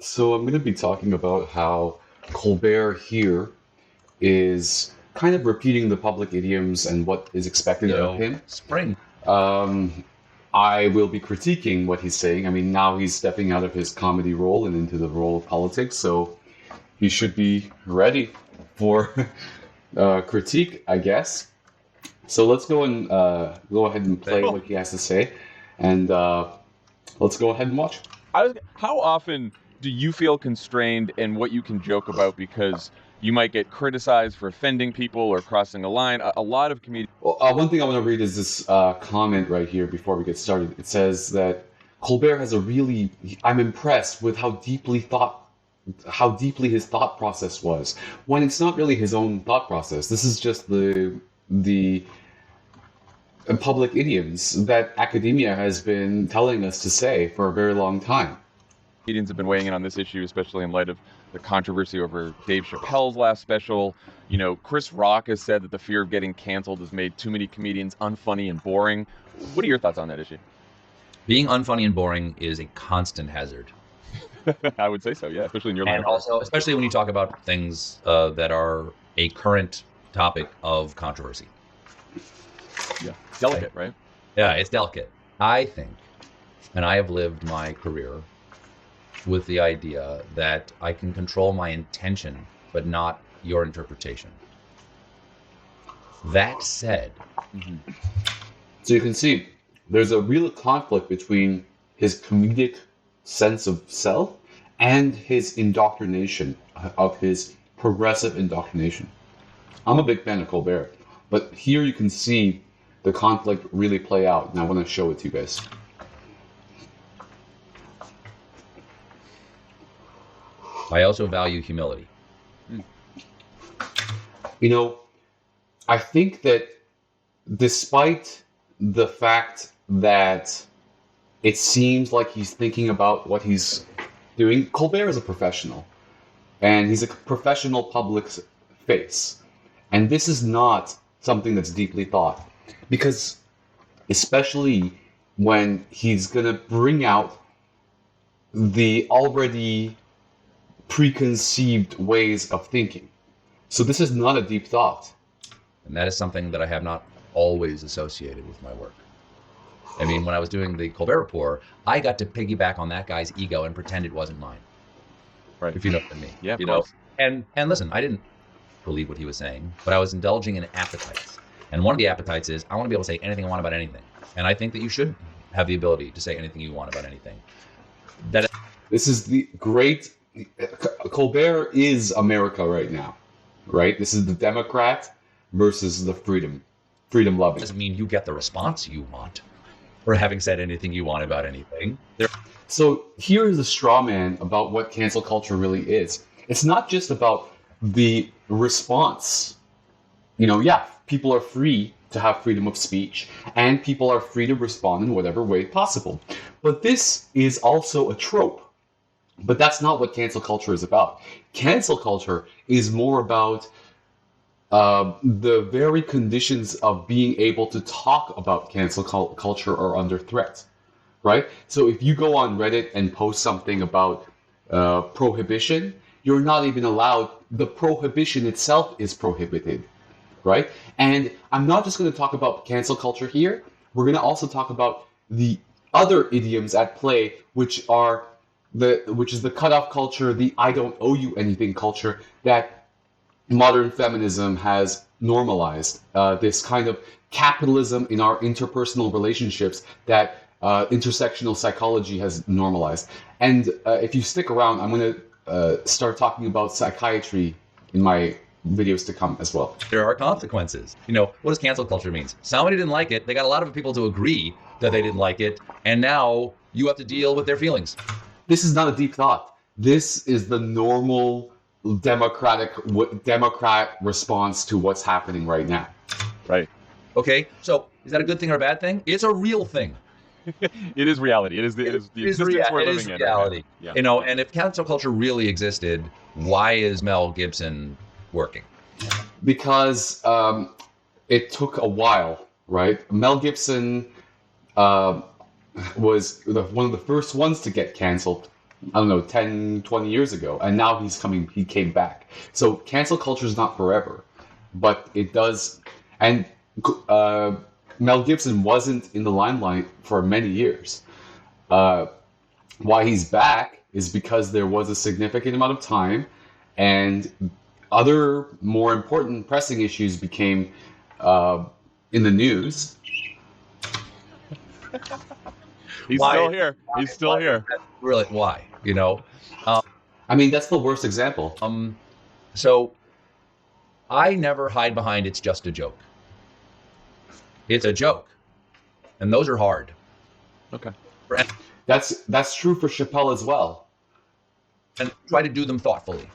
So I'm going to be talking about how Colbert here is kind of repeating the public idioms and what is expected of him. Spring. Um, I will be critiquing what he's saying. I mean, now he's stepping out of his comedy role and into the role of politics, so he should be ready for critique, I guess. So let's go and go ahead and play what he has to say, and let's go ahead and watch. How often do you feel constrained in what you can joke about because you might get criticized for offending people or crossing a line? A lot of comedians. Well, one thing I want to read is this comment right here before we get started. It says that Colbert has a really. I'm impressed with how deeply his thought process was. When it's not really his own thought process. This is just the public idioms that academia has been telling us to say for a very long time. Comedians have been weighing in on this issue, especially in light of the controversy over Dave Chappelle's last special. You know, Chris Rock has said that the fear of getting canceled has made too many comedians unfunny and boring. What are your thoughts on that issue? Being unfunny and boring is a constant hazard. I would say so, yeah, especially in your line. And also, especially when you talk about things that are a current topic of controversy. Yeah, delicate, right? Yeah, it's delicate. I think, and I have lived my career with the idea that I can control my intention, but not your interpretation. That said, So you can see there's a real conflict between his comedic sense of self and his indoctrination, of his progressive indoctrination. I'm a big fan of Colbert, but here you can see the conflict really play out, and I want to show it to you guys. I also value humility. You know, I think that despite the fact that it seems like he's thinking about what he's doing, Colbert is a professional, and he's a professional public face. And this is not something that's deeply thought, because especially when he's going to bring out the already preconceived ways of thinking. So this is not a deep thought. And that is something that I have not always associated with my work. I mean, when I was doing the Colbert Report, I got to piggyback on that guy's ego and pretend it wasn't mine. Right. If you know what I mean. Yeah, you know. And listen, I didn't believe what he was saying, but I was indulging in appetites. And one of the appetites is I want to be able to say anything I want about anything. And I think that you should have the ability to say anything you want about anything. This is the great. Colbert is America right now, right? This is the Democrat versus the freedom loving. Doesn't mean you get the response you want for having said anything you want about anything. So here is a straw man about what cancel culture really is. It's not just about the response. You know, yeah, people are free to have freedom of speech, and people are free to respond in whatever way possible. But this is also a trope. But that's not what cancel culture is about. Cancel culture is more about the very conditions of being able to talk about cancel culture are under threat, right? So if you go on Reddit and post something about prohibition, you're not even allowed. The prohibition itself is prohibited, right? And I'm not just going to talk about cancel culture here. We're going to also talk about the other idioms at play, which is the cutoff culture, the I don't owe you anything culture that modern feminism has normalized. This kind of capitalism in our interpersonal relationships that intersectional psychology has normalized. And if you stick around, I'm going to start talking about psychiatry in my videos to come as well. There are consequences. You know, what does cancel culture mean? Somebody didn't like it. They got a lot of people to agree that they didn't like it. And now you have to deal with their feelings. This is not a deep thought. This is the normal Democrat response to what's happening right now. Right. Okay, so is that a good thing or a bad thing? It's a real thing. It is reality. It is the existence we're living in. Reality. Yeah. You know, and if cancel culture really existed, why is Mel Gibson working? Because it took a while, right? Mel Gibson was one of the first ones to get canceled I don't know, 10, 20 years ago, and now he came back. So cancel culture is not forever, but it does. And Mel Gibson wasn't in the limelight for many years. Why he's back is because there was a significant amount of time, and other more important pressing issues became in the news. He's Why- still here. He's still here. Really, why? I mean, that's the worst example. So I never hide behind it's just a joke. It's a joke. And those are hard. Okay. That's true for Chappelle as well. And try to do them thoughtfully.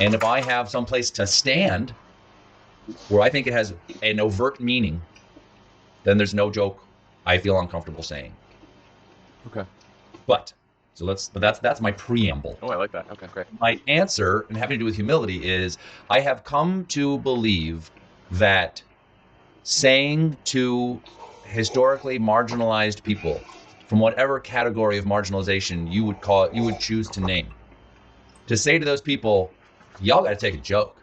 And if I have someplace to stand where I think it has an overt meaning, then there's no joke I feel uncomfortable saying. Okay. But that's my preamble. Oh, I like that. Okay, great. My answer, and having to do with humility, is I have come to believe that saying to historically marginalized people from whatever category of marginalization you would choose to name, to say to those people, y'all got to take a joke.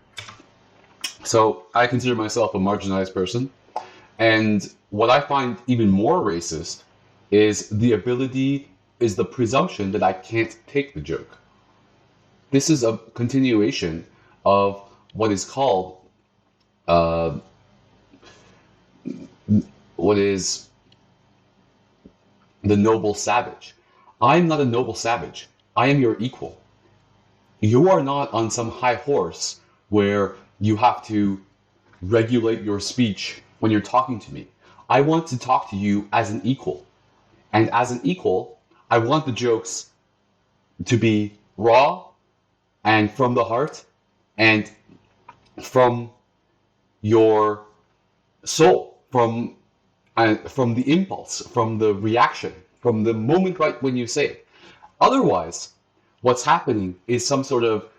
So I consider myself a marginalized person, and what I find even more racist is the presumption that I can't take the joke. This is a continuation of what is called what is the noble savage. I'm not a noble savage. I am your equal. You are not on some high horse where you have to regulate your speech when you're talking to me. I want to talk to you as an equal. And as an equal, I want the jokes to be raw and from the heart and from your soul, from the impulse, from the reaction, from the moment right when you say it. Otherwise, what's happening is some sort of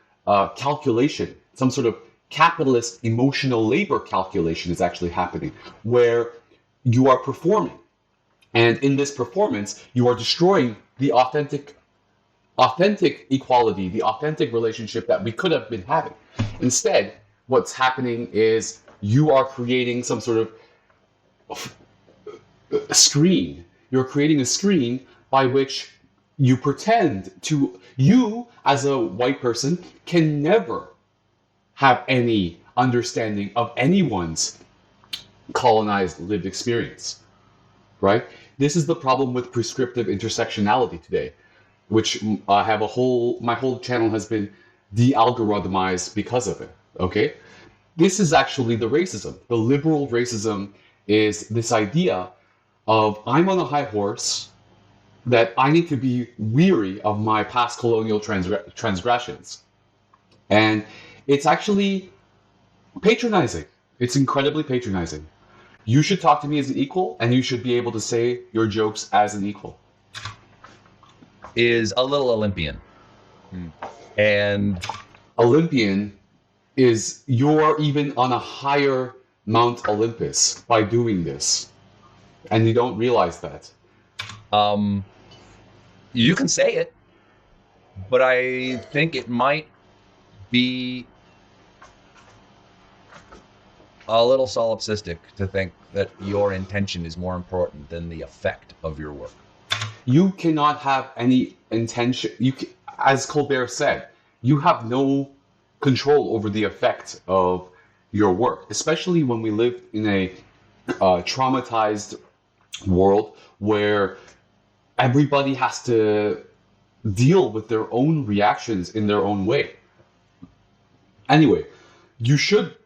calculation, some sort of capitalist emotional labor calculation is actually happening, where you are performing. And in this performance, you are destroying the authentic equality, the authentic relationship that we could have been having. Instead, what's happening is you are creating some sort of screen. You're creating a screen by which you pretend to, you as a white person can never have any understanding of anyone's colonized lived experience, right? This is the problem with prescriptive intersectionality today, which I have my whole channel has been de-algorithmized because of it, okay? This is actually the racism. The liberal racism is this idea of I'm on a high horse, that I need to be weary of my past colonial transgressions. And it's actually patronizing. It's incredibly patronizing. You should talk to me as an equal, and you should be able to say your jokes as an equal. Is a little Olympian. And Olympian is you're even on a higher Mount Olympus by doing this. And you don't realize that. You can say it, but I think it might be a little solipsistic to think that your intention is more important than the effect of your work. You cannot have any intention. As Colbert said, you have no control over the effect of your work, especially when we live in a traumatized world where everybody has to deal with their own reactions in their own way. Anyway, you should,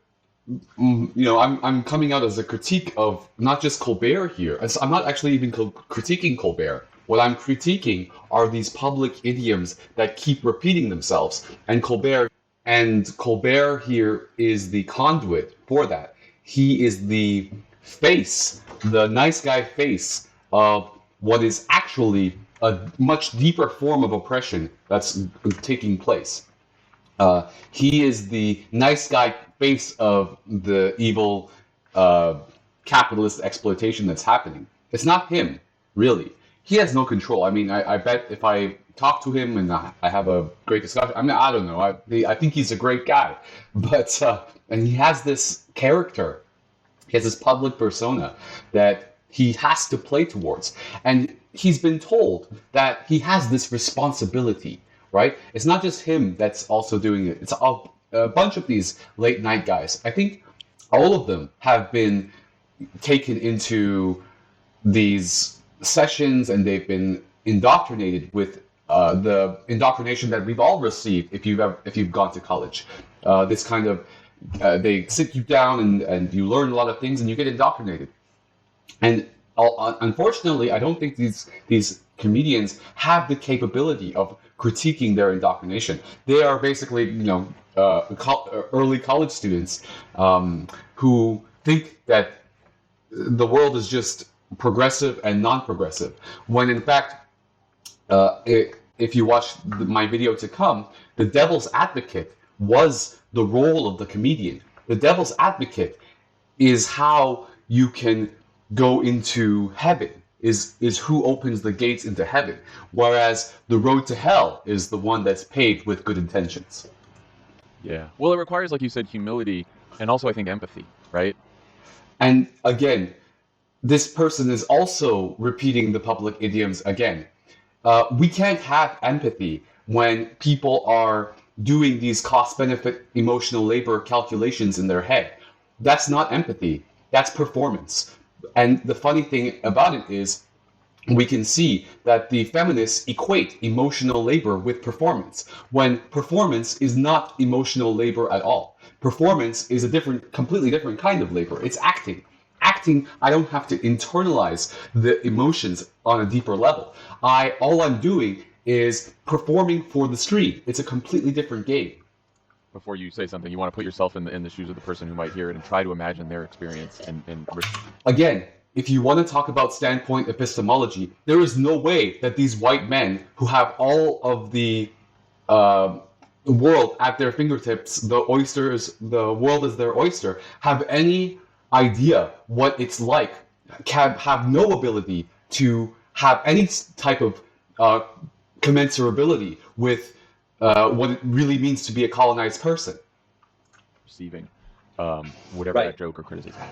I'm coming out as a critique of not just Colbert here. I'm not actually even critiquing Colbert. What I'm critiquing are these public idioms that keep repeating themselves. And Colbert here is the conduit for that. He is the face, the nice guy face of what is actually a much deeper form of oppression that's taking place. He is the nice guy face of the evil capitalist exploitation that's happening. It's not him, really. He has no control. I mean, I bet if I talk to him and I have a great discussion. I mean, I don't know. I think he's a great guy, but and he has this character, he has this public persona that he has to play towards, and he's been told that he has this responsibility, right? It's not just him that's also doing it. It's a bunch of these late night guys. I think all of them have been taken into these sessions and they've been indoctrinated with the indoctrination that we've all received if you've gone to college. This kind of they sit you down and you learn a lot of things and you get indoctrinated. And unfortunately, I don't think these comedians have the capability of critiquing their indoctrination. They are basically, early college students who think that the world is just progressive and non-progressive, when in fact, if you watch my video to come, the devil's advocate was the role of the comedian. The devil's advocate is how you can go into heaven, is who opens the gates into heaven, whereas the road to hell is the one that's paved with good intentions. Yeah. Well, it requires, like you said, humility and also, I think, empathy, right? And again, this person is also repeating the public idioms again. We can't have empathy when people are doing these cost-benefit emotional labor calculations in their head. That's not empathy. That's performance. And the funny thing about it is we can see that the feminists equate emotional labor with performance, when performance is not emotional labor at all. Performance is a completely different kind of labor. It's acting. Acting, I don't have to internalize the emotions on a deeper level. All I'm doing is performing for the street. It's a completely different game. Before you say something, you want to put yourself in the shoes of the person who might hear it and try to imagine their experience. Again, if you want to talk about standpoint epistemology, there is no way that these white men who have all of the world at their fingertips, the world is their oyster, have any idea what it's like, can have no ability to have any type of commensurability with what it really means to be a colonized person. Receiving whatever that joke or criticism is.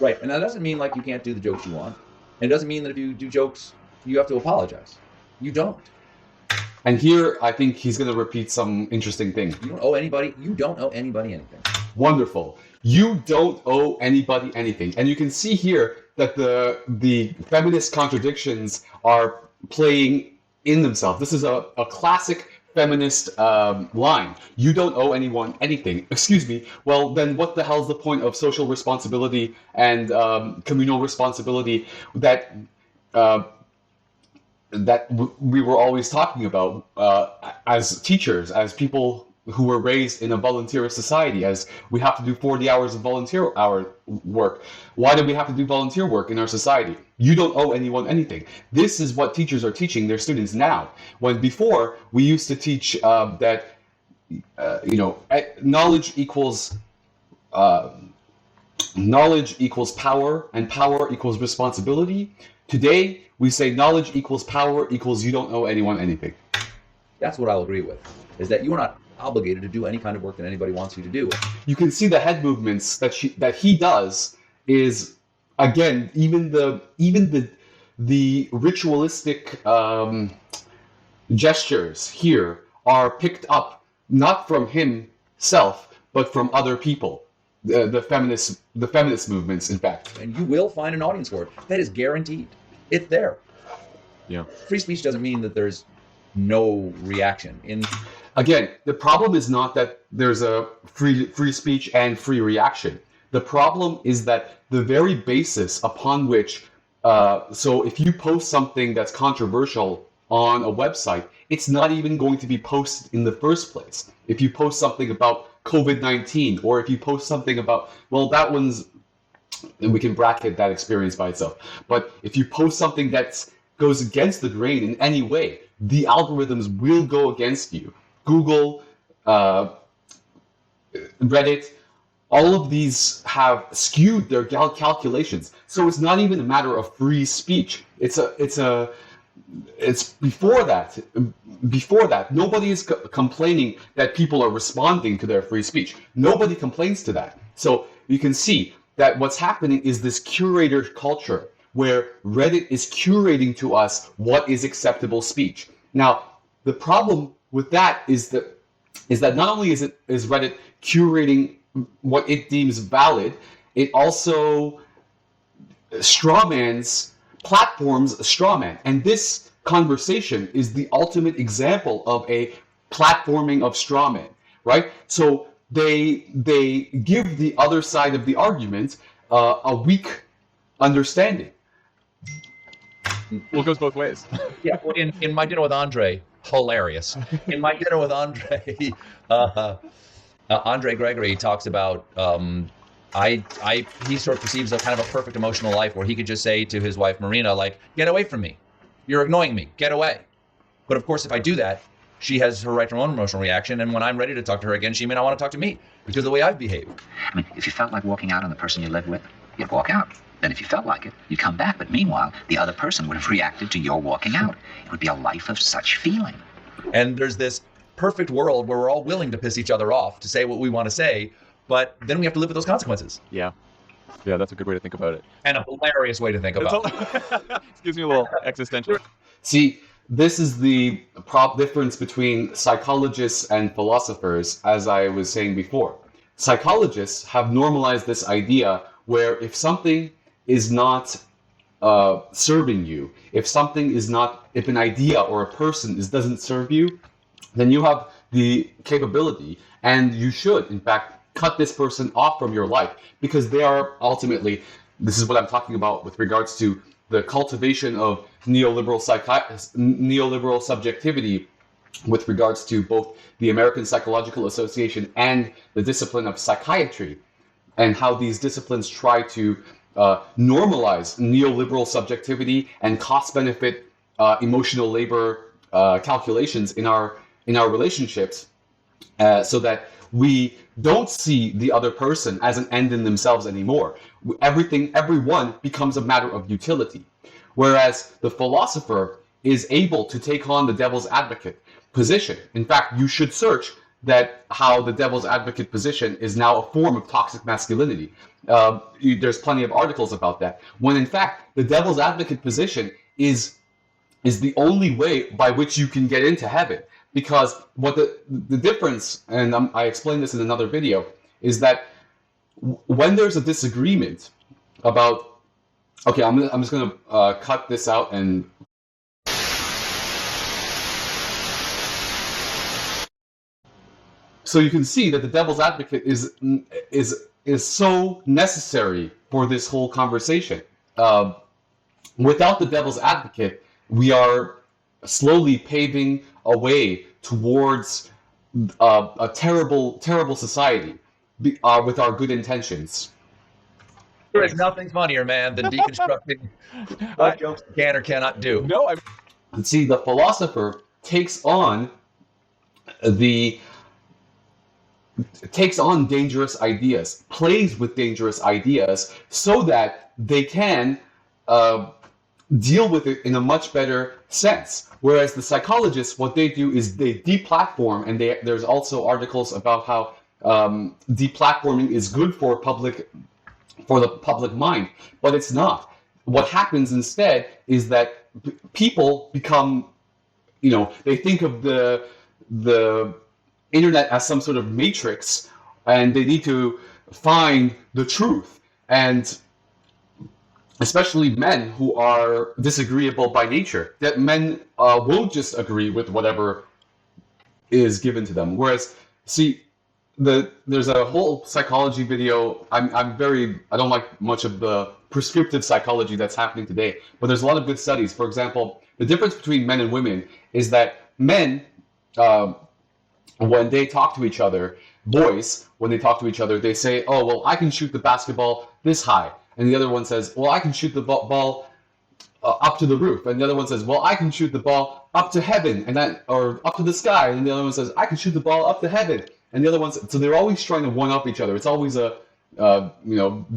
Right, and that doesn't mean like you can't do the jokes you want. And it doesn't mean that if you do jokes, you have to apologize. You don't. And here, I think he's going to repeat some interesting thing. You don't owe anybody anything. Wonderful. You don't owe anybody anything. And you can see here that the feminist contradictions are playing in themselves. This is a classic feminist line. You don't owe anyone anything. Excuse me. Well, then what the hell's the point of social responsibility and communal responsibility that we were always talking about as teachers, as people who were raised in a volunteerist society, as we have to do 40 hours of volunteer hour work. Why do we have to do volunteer work in our society? You don't owe anyone anything. This is what teachers are teaching their students now. When before we used to teach that knowledge equals power and power equals responsibility. Today we say knowledge equals power equals you don't owe anyone anything. That's what I'll agree with, is that you are not obligated to do any kind of work that anybody wants you to do. You can see the head movements that he does is, again, even the ritualistic gestures here are picked up not from himself but from other people, the feminist movements, in fact. And you will find an audience for it. That is guaranteed. It's there. Yeah. Free speech doesn't mean that there's no reaction. Again, the problem is not that there's a free speech and free reaction. The problem is that the very basis upon which, so if you post something that's controversial on a website, it's not even going to be posted in the first place. If you post something about COVID-19, or if you post something about, well, that one's, and we can bracket that experience by itself. But if you post something that goes against the grain in any way, the algorithms will go against you. Google, Reddit, all of these have skewed their calculations. So it's not even a matter of free speech. It's a it's before that. Before that, nobody is complaining that people are responding to their free speech. Nobody complains to that. So you can see that what's happening is this curator culture where Reddit is curating to us what is acceptable speech. Now, the problem with that is that not only is Reddit curating what it deems valid, it also strawmans platforms strawman. And this conversation is the ultimate example of a platforming of strawman, right? So they give the other side of the argument a weak understanding. Well, it goes both ways. Yeah, well, in my dinner with Andre, hilarious. In my dinner with Andre, Andre Gregory talks about he sort of perceives a kind of a perfect emotional life where he could just say to his wife Marina, like, "Get away from me, you're ignoring me, get away." But of course, if I do that, she has her right to her own emotional reaction, and when I'm ready to talk to her again, she may not want to talk to me because of the way I've behaved. I mean, if you felt like walking out on the person you live with, you'd walk out. Then if you felt like it, you'd come back. But meanwhile, the other person would have reacted to your walking out. It would be a life of such feeling. And there's this perfect world where we're all willing to piss each other off, to say what we want to say, but then we have to live with those consequences. Yeah, that's a good way to think about it. And a hilarious way to think about it. It gives me a little existential. See, this is the difference between psychologists and philosophers, as I was saying before. Psychologists have normalized this idea where if something is not serving you, if an idea or a person doesn't serve you, then you have the capability, and you should, in fact, cut this person off from your life, because they are ultimately, this is what I'm talking about with regards to the cultivation of neoliberal subjectivity with regards to both the American Psychological Association and the discipline of psychiatry, and how these disciplines try to normalize neoliberal subjectivity and cost-benefit emotional labor calculations in our relationships, so that we don't see the other person as an end in themselves anymore. Everyone becomes a matter of utility. Whereas the philosopher is able to take on the devil's advocate position. In fact, you should search how the devil's advocate position is now a form of toxic masculinity. There's plenty of articles about that. When in fact, the devil's advocate position is the only way by which you can get into heaven. Because what the difference, and I explained this in another video, is that when there's a disagreement about, okay, I'm just going to cut this out and. So you can see that the devil's advocate is so necessary for this whole conversation. Without the devil's advocate, we are slowly paving a way towards a terrible society with our good intentions. There is nothing funnier, man, than deconstructing what jokes you can or cannot do. No, See, the philosopher takes on dangerous ideas, plays with dangerous ideas, so that they can deal with it in a much better sense. Whereas the psychologists, what they do is they deplatform, and there's also articles about how deplatforming is good for the public mind, but it's not. What happens instead is that people become, they think of the internet as some sort of matrix, and they need to find the truth. And especially men who are disagreeable by nature, that men won't just agree with whatever is given to them. Whereas, see, there's a whole psychology video. I don't like much of the prescriptive psychology that's happening today, but there's a lot of good studies. For example, the difference between men and women is that men, when they talk to each other, boys, when they talk to each other, they say, "Oh, well, I can shoot the basketball this high." And the other one says, "Well, I can shoot the ball up to the roof." And the other one says, "Well, I can shoot the ball up to heaven," or up to the sky. And the other one says, "I can shoot the ball up to heaven." And the other one, so they're always trying to one up each other. It's always a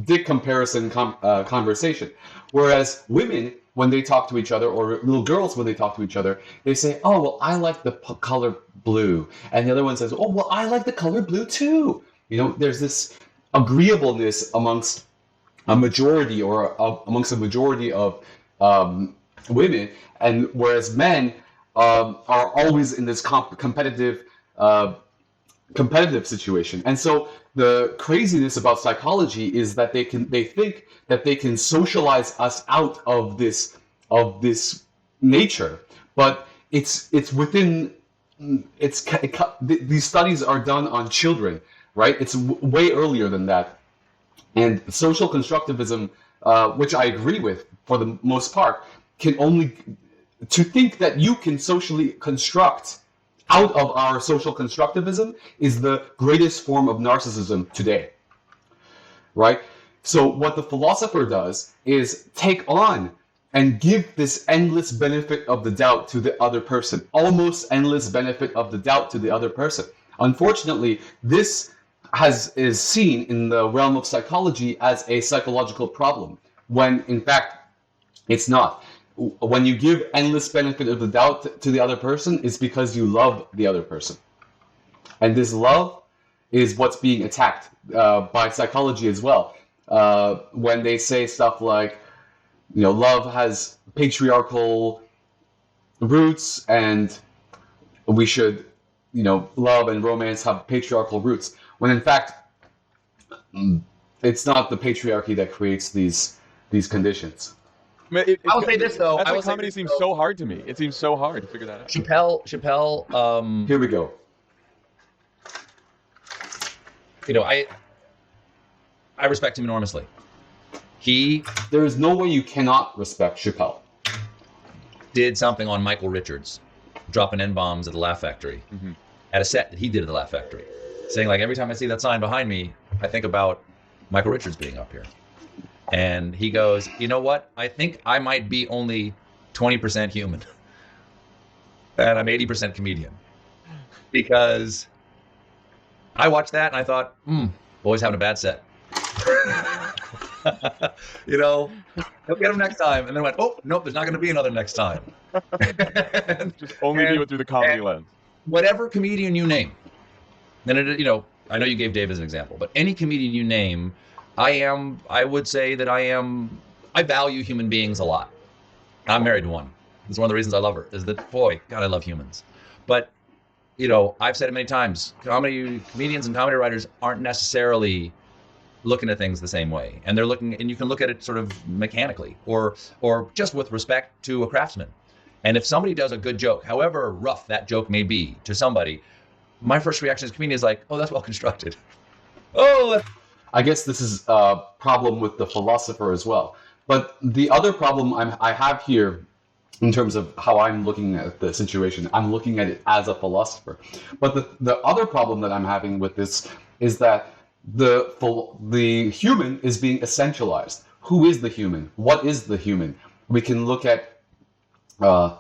dick comparison conversation. Whereas women, when they talk to each other, or little girls when they talk to each other, they say, "Oh, well, I like the color blue," and the other one says, "Oh, well, I like the color blue too." There's this agreeableness amongst a majority, or amongst a majority of women, and whereas men are always in this competitive situation. And so the craziness about psychology is that they think that they can socialize us out of this nature, but it's within these studies are done on children, right? It's way earlier than that. And social constructivism, which I agree with for the most part, can only to think that you can socially construct out of our social constructivism is the greatest form of narcissism today, right? So what the philosopher does is take on and give this endless benefit of the doubt to the other person, almost endless benefit of the doubt to the other person. Unfortunately, this is seen in the realm of psychology as a psychological problem, when in fact it's not. When you give endless benefit of the doubt to the other person, it's because you love the other person. And this love is what's being attacked by psychology as well. When they say stuff like, love has patriarchal roots, and we should, love and romance have patriarchal roots. When in fact, it's not the patriarchy that creates these conditions. I will say this though. That's why comedy seems so hard to me. It seems so hard to figure that out. Chappelle. Here we go. I respect him enormously. There is no way you cannot respect Chappelle. Did something on Michael Richards, dropping N-bombs at the Laugh Factory, at a set that he did at the Laugh Factory, saying like, every time I see that sign behind me, I think about Michael Richards being up here. And he goes, you know what? I think I might be only 20% human. And I'm 80% comedian. Because I watched that and I thought, boy's having a bad set. He'll get him next time. And then went, oh, nope, there's not going to be another next time. Just only view it through the comedy lens. Whatever comedian you name, then I know you gave Dave as an example, but any comedian you name, I would say that I value human beings a lot. I'm married to one. It's one of the reasons I love her, is that, boy, God, I love humans. But, I've said it many times, comedians and comedy writers aren't necessarily looking at things the same way. And they're looking, and you can look at it sort of mechanically, or just with respect to a craftsman. And if somebody does a good joke, however rough that joke may be to somebody, my first reaction as a comedian is like, oh, that's well constructed. I guess this is a problem with the philosopher as well. But the other problem I have here, in terms of how I'm looking at the situation, I'm looking at it as a philosopher. But the other problem that I'm having with this is that the human is being essentialized. Who is the human? What is the human? We can look at the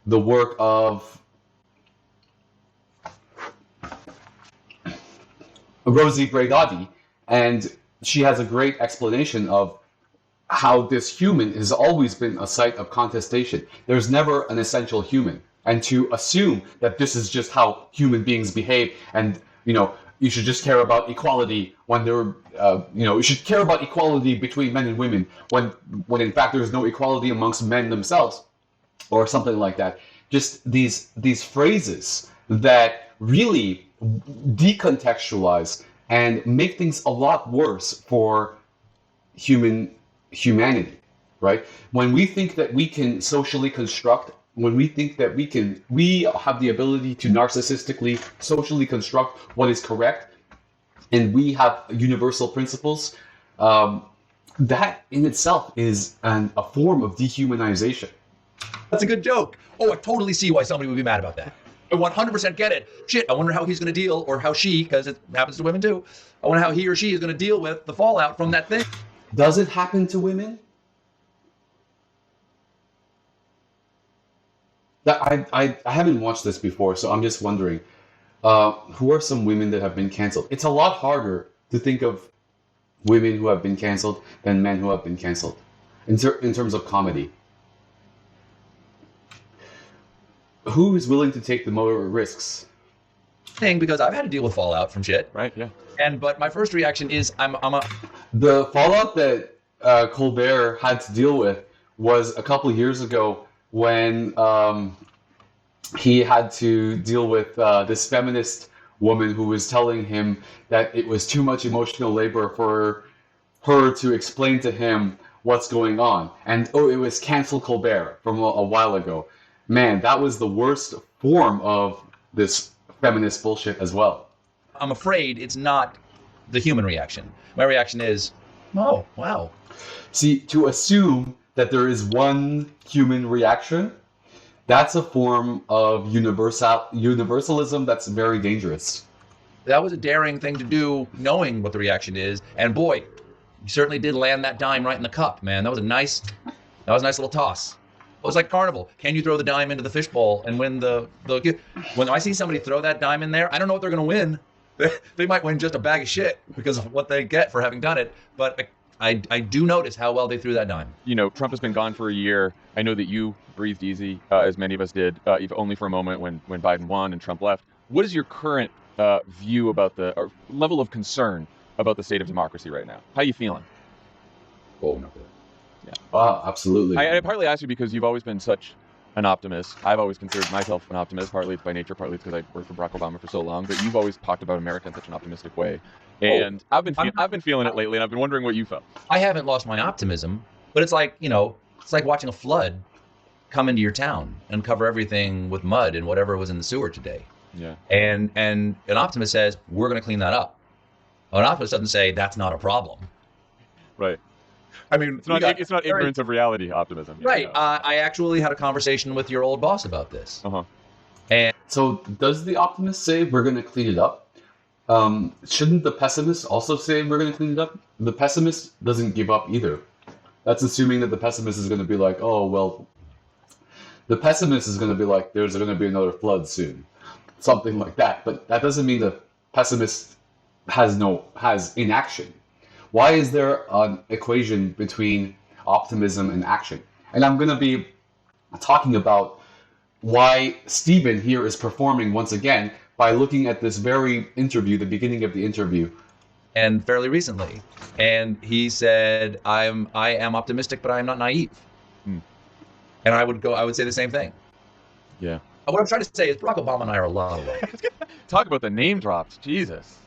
work of Rosie Braidotti, and she has a great explanation of how this human has always been a site of contestation. There's never an essential human. And to assume that this is just how human beings behave, and you should just care about equality when you should care about equality between men and women when in fact there's no equality amongst men themselves, or something like that. Just these phrases that really decontextualize and make things a lot worse for humanity, right? When we think that we can socially construct, when we think that we have the ability to narcissistically socially construct what is correct, and we have universal principles, that in itself is a form of dehumanization. That's a good joke. Oh, I totally see why somebody would be mad about that. I 100% get it. Shit, I wonder how he's going to deal, or how she, because it happens to women too. I wonder how he or she is going to deal with the fallout from that thing. Does it happen to women? I haven't watched this before, so I'm just wondering, who are some women that have been canceled? It's a lot harder to think of women who have been canceled than men who have been canceled in terms of comedy. who is willing to take the more risks? Thing, because I've had to deal with fallout from shit. Right? Yeah. But my first reaction is The fallout that Colbert had to deal with was a couple years ago when he had to deal with this feminist woman who was telling him that it was too much emotional labor for her to explain to him what's going on. And it was cancel Colbert from a while ago. Man, that was the worst form of this feminist bullshit as well. I'm afraid it's not the human reaction. My reaction is, oh, wow. See, to assume that there is one human reaction, that's a form of universalism that's very dangerous. That was a daring thing to do, knowing what the reaction is. And boy, you certainly did land that dime right in the cup, man. That was a nice little toss. It was like Carnival. Can you throw the dime into the fishbowl and win the when I see somebody throw that dime in there, I don't know what they're going to win. They might win just a bag of shit because of what they get for having done it. But I do notice how well they threw that dime. You know, Trump has been gone for a year. I know that you breathed easy, as many of us did, if only for a moment when Biden won and Trump left. What is your current view about or level of concern about the state of democracy right now? How are you feeling? Oh, no. Yeah. Absolutely. I partly asked you because you've always been such an optimist. I've always considered myself an optimist. Partly it's by nature, partly it's because I worked for Barack Obama for so long. But you've always talked about America in such an optimistic way, and I've been feeling it lately, and I've been wondering what you felt. I haven't lost my optimism, but it's like it's like watching a flood come into your town and cover everything with mud and whatever was in the sewer today. Yeah. And an optimist says we're going to clean that up. An optimist doesn't say that's not a problem. Right. I mean, It's not ignorance of reality optimism. Right. I actually had a conversation with your old boss about this. Uh-huh. And So does the optimist say we're going to clean it up? Shouldn't the pessimist also say we're going to clean it up? The pessimist doesn't give up either. That's assuming that the pessimist is going to be like, oh, well, the pessimist is going to be like, there's going to be another flood soon. Something like that. But that doesn't mean the pessimist has inaction. Why is there an equation between optimism and action? And I'm going to be talking about why Stephen here is performing once again by looking at this very interview, the beginning of the interview. and fairly recently, and he said, I am optimistic, but I am not naive. And I would say the same thing. Yeah. What I'm trying to say is Barack Obama and I are a lot alike. Talk about the name drops. Jesus.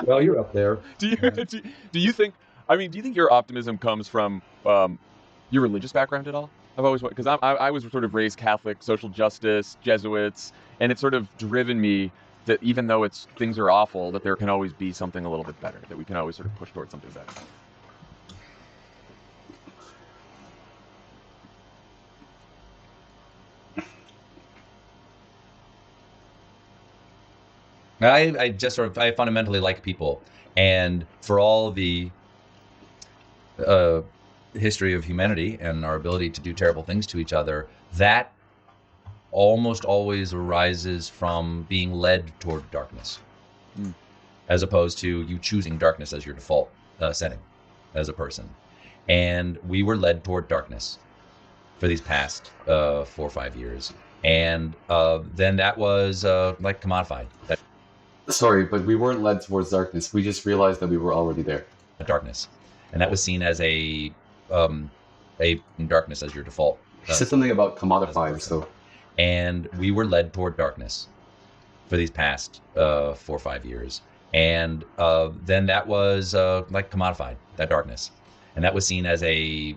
Well, you're up there. Do you think your optimism comes from your religious background at all? I've always, because I was sort of raised Catholic, social justice, Jesuits, and it's sort of driven me that even though things are awful, that there can always be something a little bit better, that we can always sort of push towards something better. I fundamentally like people, and for all the history of humanity and our ability to do terrible things to each other, that almost always arises from being led toward darkness, as opposed to you choosing darkness as your default setting as a person. And we were led toward darkness for these past 4 or 5 years, and then that was like commodified. Sorry, but we weren't led towards darkness. We just realized that we were already there. Darkness, and that was seen as a darkness as your default. He said something about commodified, so. And we were led toward darkness for these past 4 or 5 years, and then that was like commodified, that darkness, and that was seen as a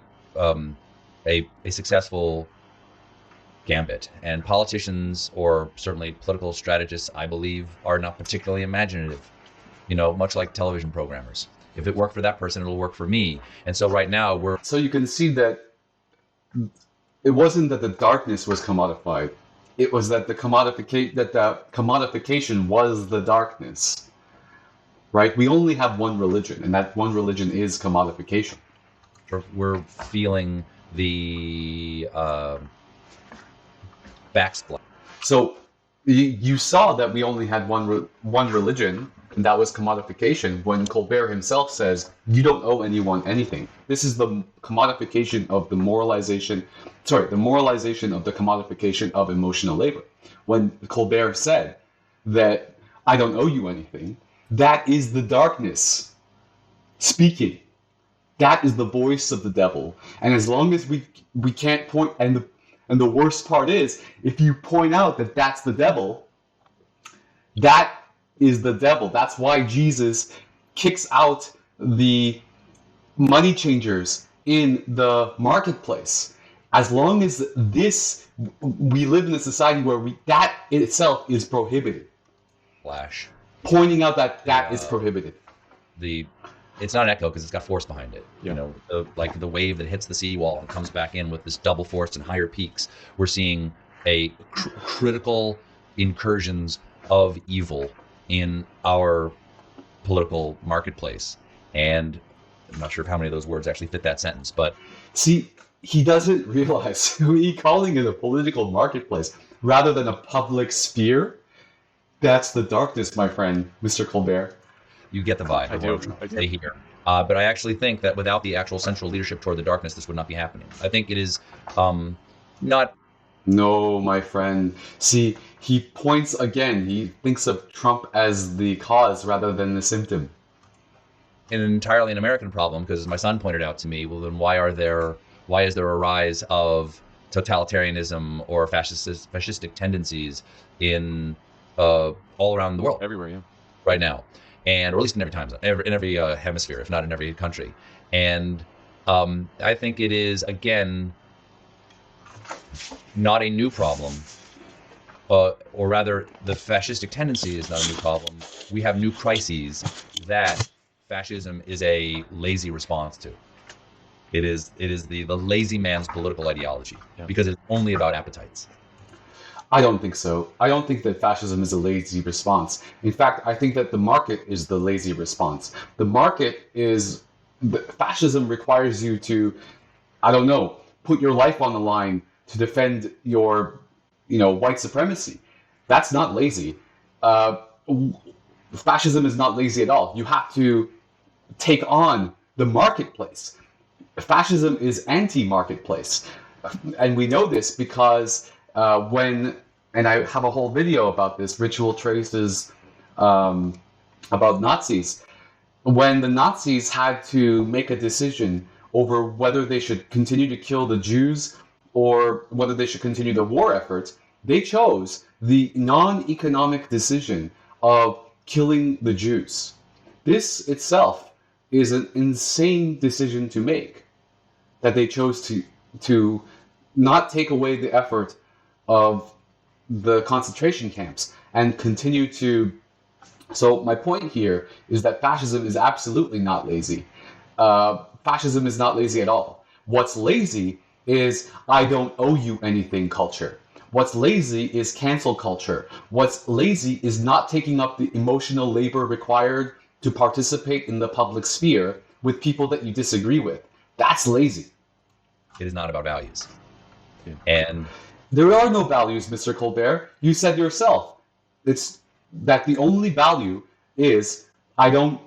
successful gambit. And politicians, or certainly political strategists, I believe, are not particularly imaginative, much like television programmers. If it worked for that person, it'll work for me. And so right now So you can see that it wasn't that the darkness was commodified. It was that the commodification was the darkness. Right? We only have one religion, and that one religion is commodification. we're feeling the backsplash. So you saw that we only had one religion, and that was commodification, when Colbert himself says, you don't owe anyone anything. This is the commodification of the moralization of the commodification of emotional labor. When Colbert said that I don't owe you anything, that is the darkness speaking. That is the voice of the devil. And as long as we can't point, and the worst part is, if you point out that that's the devil, that is the devil. That's why Jesus kicks out the money changers in the marketplace. As long as we live in a society where that in itself is prohibited. Flash. Pointing out that is prohibited. It's not an echo because it's got force behind it. Yeah. You know, like the wave that hits the seawall and comes back in with this double force and higher peaks. We're seeing a critical incursions of evil in our political marketplace. And I'm not sure how many of those words actually fit that sentence, but see, he doesn't realize he calling it a political marketplace rather than a public sphere. That's the darkness, my friend, Mr. Colbert. you get the vibe. I do. Say here. But I actually think that without the actual central leadership toward the darkness, this would not be happening. I think it is not. No, my friend. See, he points again. He thinks of Trump as the cause rather than the symptom. Entirely an American problem, because as my son pointed out to me, well, then why is there a rise of totalitarianism or fascistic tendencies in all around the world? Everywhere, yeah. Right now, and or at least in every time zone, in every hemisphere, if not in every country. And I think it is, again, not a new problem, or rather, the fascistic tendency is not a new problem. We have new crises that fascism is a lazy response to. It is the lazy man's political ideology, because it's only about appetites. I don't think so. I don't think that fascism is a lazy response. In fact, I think that the market is the lazy response. Fascism requires you to, put your life on the line to defend your, white supremacy. That's not lazy. Fascism is not lazy at all. You have to take on the marketplace. Fascism is anti-marketplace. And we know this because and I have a whole video about this, Ritual Traces about Nazis. When the Nazis had to make a decision over whether they should continue to kill the Jews or whether they should continue the war efforts, they chose the non-economic decision of killing the Jews. This itself is an insane decision to make, that they chose to not take away the effort of the concentration camps and continue to. So my point here is that fascism is absolutely not lazy. Fascism is not lazy at all. What's lazy is I don't owe you anything culture. What's lazy is cancel culture. What's lazy is not taking up the emotional labor required to participate in the public sphere with people that you disagree with. That's lazy. It is not about values. Yeah. And there are no values, Mr. Colbert. You said yourself. It's that the only value is I don't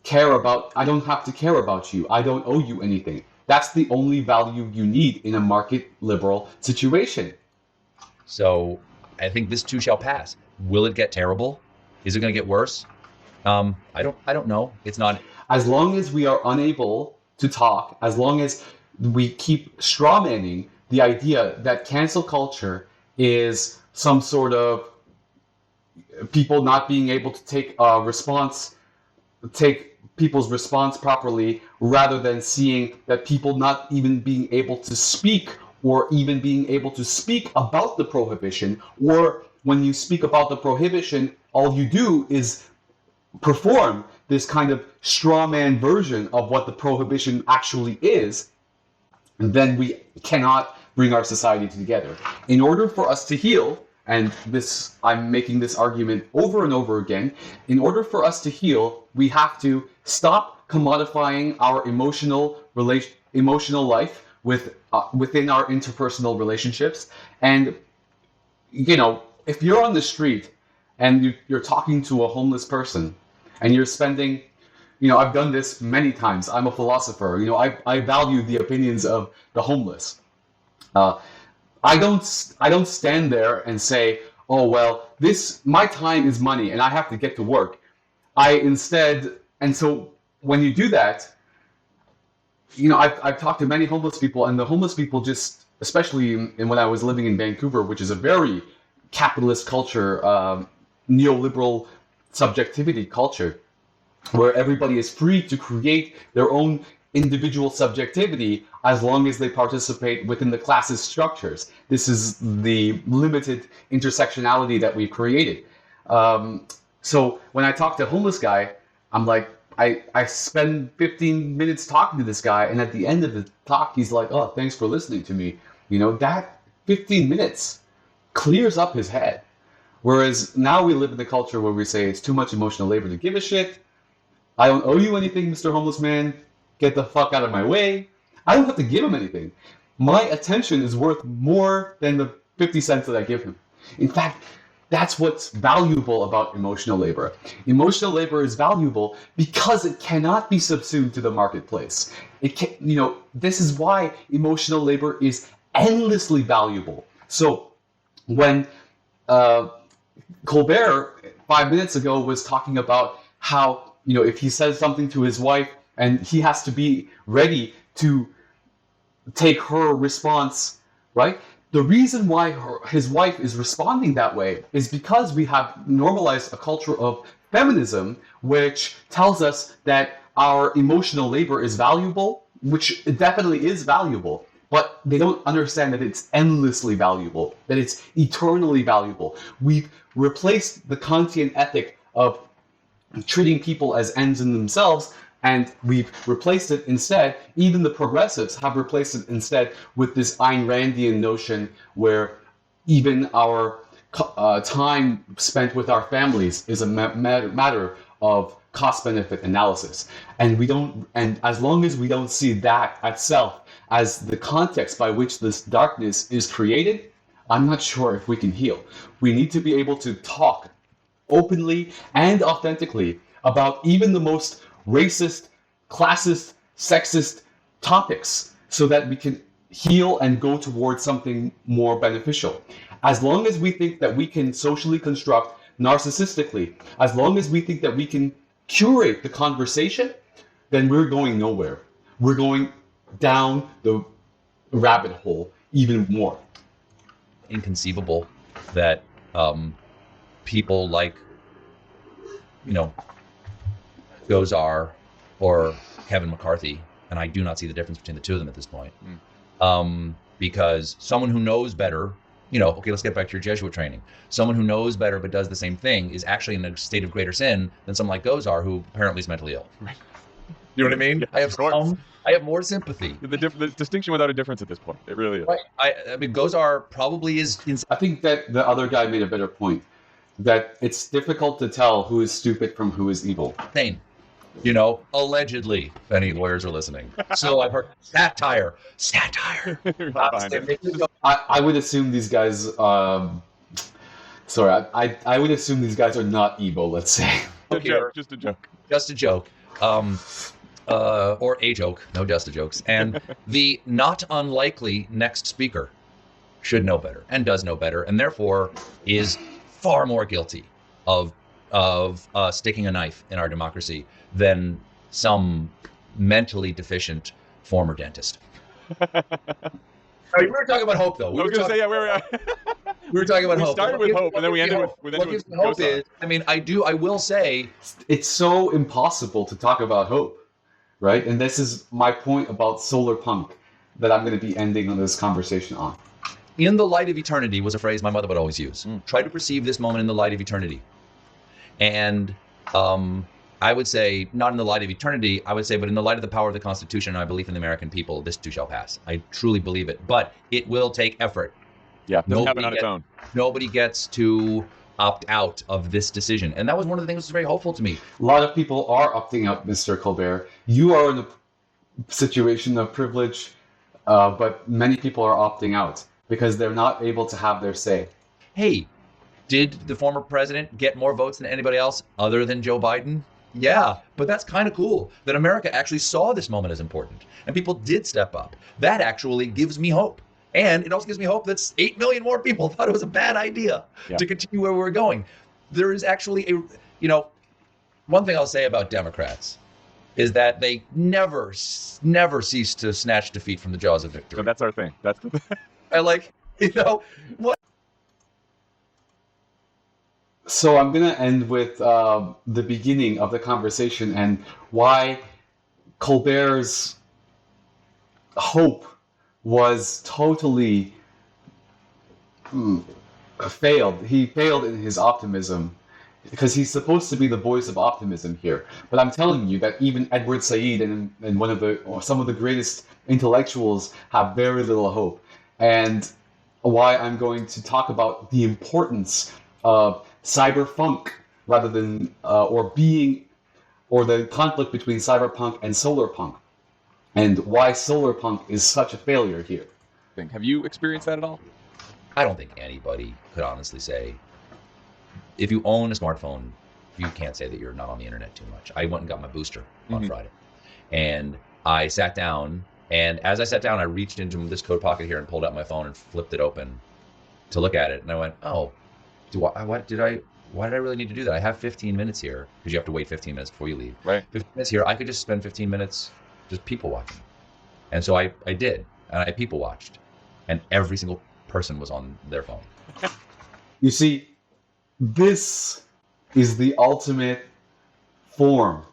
have to care about you. I don't owe you anything. That's the only value you need in a market liberal situation. so I think this too shall pass. Will it get terrible? Is it going to get worse? I don't know. It's not. As long as we are unable to talk, as long as we keep strawmanning the idea that cancel culture is some sort of people not being able to take people's response properly, rather than seeing that people not even being able to speak, or even being able to speak about the prohibition, or when you speak about the prohibition, all you do is perform this kind of straw man version of what the prohibition actually is, and then we cannot bring our society together. In order for us to heal, and this, I'm making this argument over and over again, in order for us to heal, we have to stop commodifying our emotional life within our interpersonal relationships. And, if you're on the street and you're talking to a homeless person, and you're spending, I've done this many times. I'm a philosopher. I value the opinions of the homeless. Uh, I don't stand there and say, oh well, my time is money and I have to get to work. And so when you do that, I've talked to many homeless people, and the homeless people just, especially when I was living in Vancouver, which is a very capitalist culture, neoliberal subjectivity culture, where everybody is free to create their own individual subjectivity as long as they participate within the class's structures. This is the limited intersectionality that we've created. So when I talk to a homeless guy, I'm like, I spend 15 minutes talking to this guy, and at the end of the talk, he's like, oh, thanks for listening to me. That 15 minutes clears up his head. Whereas now we live in the culture where we say it's too much emotional labor to give a shit. I don't owe you anything, Mr. Homeless Man. Get the fuck out of my way. I don't have to give him anything. My attention is worth more than the 50 cents that I give him. In fact, that's what's valuable about emotional labor. Emotional labor is valuable because it cannot be subsumed to the marketplace. This is why emotional labor is endlessly valuable. So when Colbert 5 minutes ago was talking about how, if he says something to his wife and he has to be ready to take her response, right? The reason why his wife is responding that way is because we have normalized a culture of feminism, which tells us that our emotional labor is valuable, which it definitely is valuable, but they don't understand that it's endlessly valuable, that it's eternally valuable. We've replaced the Kantian ethic of treating people as ends in themselves, and we've replaced it instead, even the progressives have replaced it instead with this Ayn Randian notion where even our time spent with our families is a matter of cost-benefit analysis. And as long as we don't see that itself as the context by which this darkness is created, I'm not sure if we can heal. We need to be able to talk openly and authentically about even the most racist, classist, sexist topics so that we can heal and go towards something more beneficial. As long as we think that we can socially construct narcissistically, as long as we think that we can curate the conversation, then we're going nowhere. We're going down the rabbit hole even more. Inconceivable that people like, Gozar or Kevin McCarthy, and I do not see the difference between the two of them at this point, because someone who knows better, okay, let's get back to your Jesuit training. Someone who knows better but does the same thing is actually in a state of greater sin than someone like Gozar, who apparently is mentally ill. Right. You know what I mean? I have more sympathy. The distinction without a difference at this point. It really is. Right. I mean, Gozar probably is. I think that the other guy made a better point, that it's difficult to tell who is stupid from who is evil. Insane. Allegedly, if any lawyers are listening. So I've heard satire. I would assume these guys. I would assume these guys are not evil. Let's say. Okay, just a joke. Just a joke. Or a joke. No, just a jokes. And the not unlikely next speaker should know better and does know better, and therefore is far more guilty of sticking a knife in our democracy than some mentally deficient former dentist. We were talking about hope, though. We were talking about hope. We started with hope, and then we ended with what gives me hope is, I will say, it's so impossible to talk about hope, right? And this is my point about solar punk that I'm going to be ending on this conversation on. In the light of eternity was a phrase my mother would always use. Try to perceive this moment in the light of eternity. And I would say, not in the light of eternity, I would say, but in the light of the power of the Constitution and my belief in the American people, this too shall pass. I truly believe it. But it will take effort. Yeah, it doesn't happen on its own. Nobody gets to opt out of this decision. And that was one of the things that was very hopeful to me. A lot of people are opting out, Mr. Colbert. You are in a situation of privilege, but many people are opting out because they're not able to have their say. Hey, did the former president get more votes than anybody else other than Joe Biden? Yeah, but that's kind of cool that America actually saw this moment as important and people did step up. That actually gives me hope. And it also gives me hope that 8 million more people thought it was a bad idea Yeah. to continue where we're going. There is actually one thing I'll say about Democrats is that they never cease to snatch defeat from the jaws of victory. So that's our thing. That's I like, what? So I'm going to end with the beginning of the conversation and why Colbert's hope was totally failed. He failed in his optimism because he's supposed to be the voice of optimism here. But I'm telling you that even Edward Said and some of the greatest intellectuals have very little hope. And why I'm going to talk about the importance of cyberpunk rather than or the conflict between cyberpunk and solarpunk, and why solarpunk is such a failure here. Have you experienced that at all? I don't think anybody could honestly say, if you own a smartphone, you can't say that you're not on the internet too much. I went and got my booster on Friday, and I sat down, and as I sat down, I reached into this coat pocket here and pulled out my phone and flipped it open to look at it, and I went, oh, why did I really need to do that? I have 15 minutes here, because you have to wait 15 minutes before you leave. Right. 15 minutes here, I could just spend 15 minutes just people watching. And so I did, and I people watched, and every single person was on their phone. You see, this is the ultimate form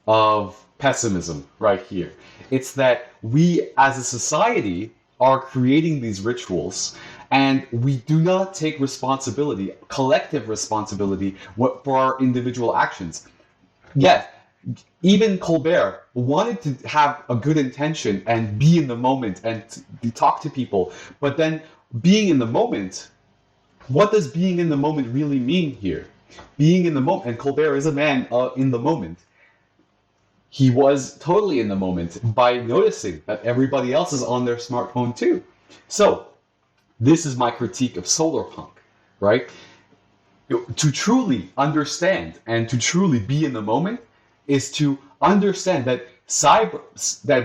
of pessimism right here. It's that we as a society are creating these rituals and we do not take responsibility, collective responsibility, for our individual actions. Yet, even Colbert wanted to have a good intention and be in the moment and to talk to people, but then being in the moment, what does being in the moment really mean here? Being in the moment, and Colbert is a man in the moment. He was totally in the moment by noticing that everybody else is on their smartphone too. So, this is my critique of solarpunk, right? To truly understand and to truly be in the moment is to understand that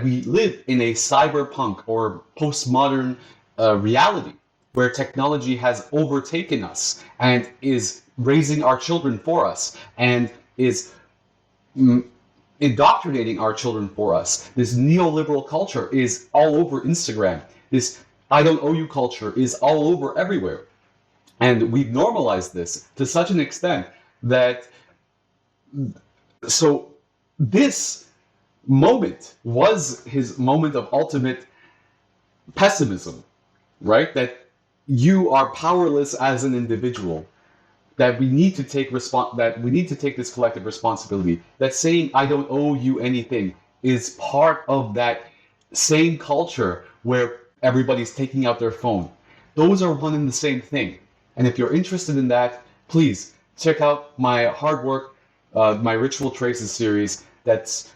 we live in a cyberpunk or postmodern reality where technology has overtaken us and is raising our children for us and is indoctrinating our children for us. This neoliberal culture is all over Instagram. This I don't owe you culture is all over everywhere. And we've normalized this to such an extent that so this moment was his moment of ultimate pessimism, right? That you are powerless as an individual, that we need to take this collective responsibility. That saying I don't owe you anything is part of that same culture where everybody's taking out their phone. Those are one and the same thing. And if you're interested in that, please check out my hard work, my Ritual Traces series that's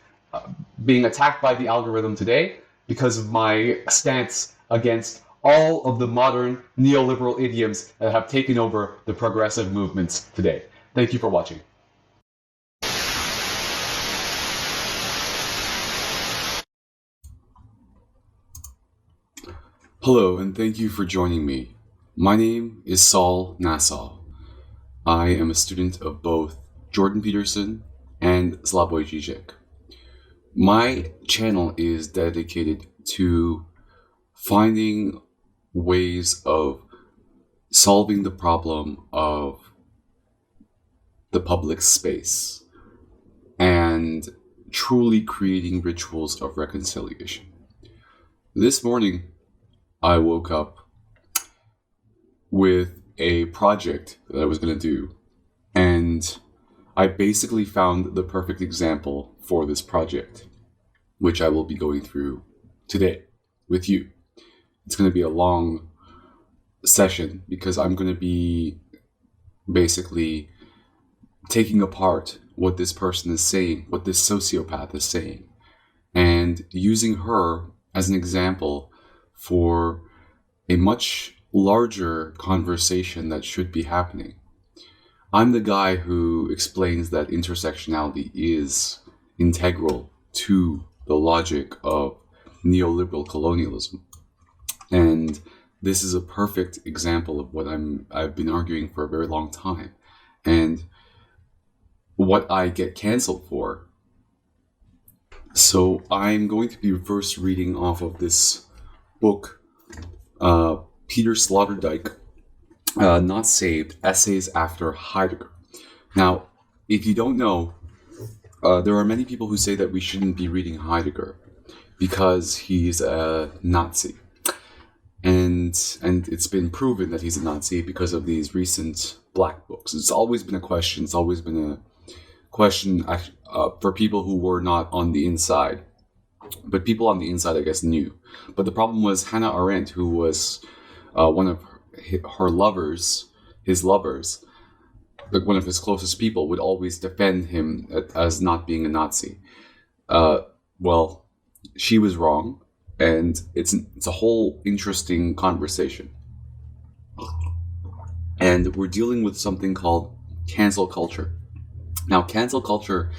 being attacked by the algorithm today because of my stance against all of the modern neoliberal idioms that have taken over the progressive movements today. Thank you for watching. Hello, and thank you for joining me. My name is Saul Nassau. I am a student of both Jordan Peterson and Slavoj Žižek. My channel is dedicated to finding ways of solving the problem of the public space and truly creating rituals of reconciliation. This morning, I woke up with a project that I was going to do, and I basically found the perfect example for this project, which I will be going through today with you. It's going to be a long session because I'm going to be basically taking apart what this person is saying, what this sociopath is saying, and using her as an example for a much larger conversation that should be happening. I'm the guy who explains that intersectionality is integral to the logic of neoliberal colonialism. And this is a perfect example of what I've been arguing for a very long time. And what I get canceled for. So I'm going to be first reading off of this book, Peter Sloterdike, Not Saved, Essays After Heidegger. Now, if you don't know, there are many people who say that we shouldn't be reading Heidegger because he's a Nazi. And it's been proven that he's a Nazi because of these recent black books. It's always been a question. It's always been a question for people who were not on the inside. But people on the inside, I guess, knew. But the problem was Hannah Arendt, who was one of her lovers, like one of his closest people, would always defend him as not being a Nazi. Well, she was wrong. And it's a whole interesting conversation. And we're dealing with something called cancel culture. Now, cancel culture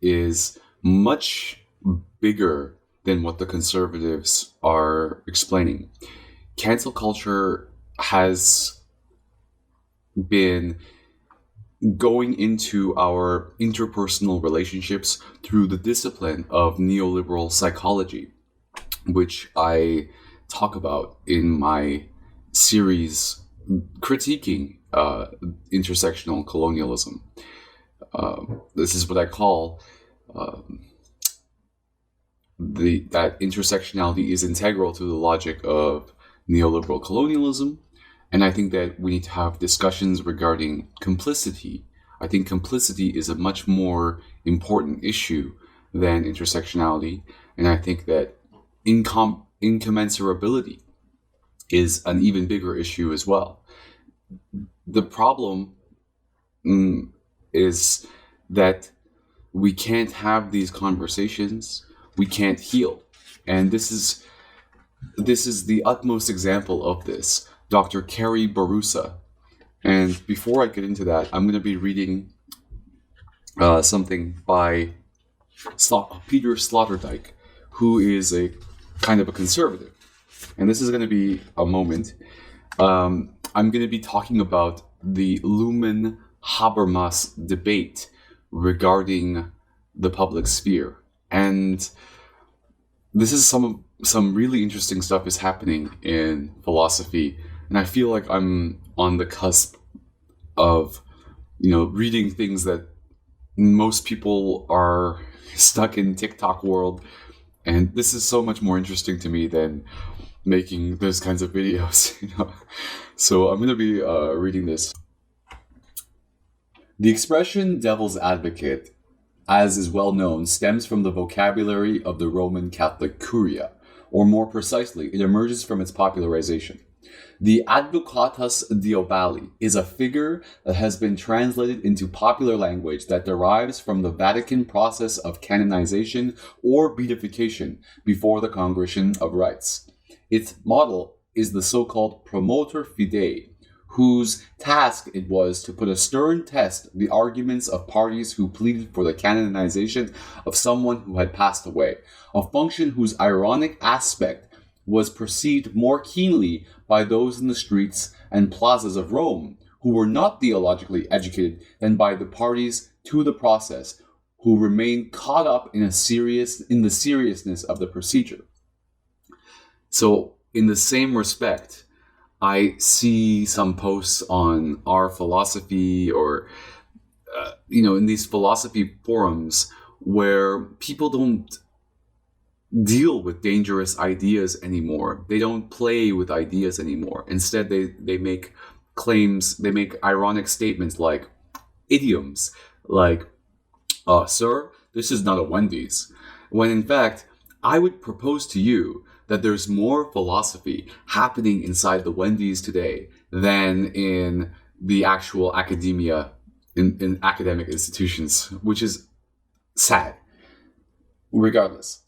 is much bigger than what the conservatives are explaining. Cancel culture has been going into our interpersonal relationships through the discipline of neoliberal-psychology, which I talk about in my series Critiquing Intersectional Colonialism. This is what I call that intersectionality is integral to the logic of neoliberal colonialism, and I think that we need to have discussions regarding complicity. I think complicity is a much more important issue than intersectionality, and I think that incommensurability is an even bigger issue as well. The problem is that we can't have these conversations, we can't heal. And this is the utmost example of this, Dr. Carrie Bourassa. And before I get into that, I'm going to be reading something by Peter Sloterdike, who is a kind of a conservative. And this is going to be a moment. I'm going to be talking about the Luhmann-Habermas debate regarding the public sphere. And this is some really interesting stuff is happening in philosophy. And I feel like I'm on the cusp of, reading things that most people are stuck in TikTok world. And this is so much more interesting to me than making those kinds of videos. So I'm going to be reading this. The expression devil's advocate, as is well known, stems from the vocabulary of the Roman Catholic Curia, or more precisely, it emerges from its popularization. The advocatus diaboli is a figure that has been translated into popular language that derives from the Vatican process of canonization or beatification before the Congregation of Rites. Its model is the so-called promoter fidei, whose task it was to put a stern test the arguments of parties who pleaded for the canonization of someone who had passed away, a function whose ironic aspect was perceived more keenly by those in the streets and plazas of Rome, who were not theologically educated, than by the parties to the process, who remained caught up in the seriousness of the procedure. So, in the same respect, I see some posts on our philosophy or, in these philosophy forums where people don't deal with dangerous ideas anymore. They don't play with ideas anymore. Instead, they make claims, they make ironic statements like idioms, like, sir, this is not a Wendy's. When in fact, I would propose to you that there's more philosophy happening inside the Wendy's today than in the actual academia, in academic institutions, which is sad. Regardless,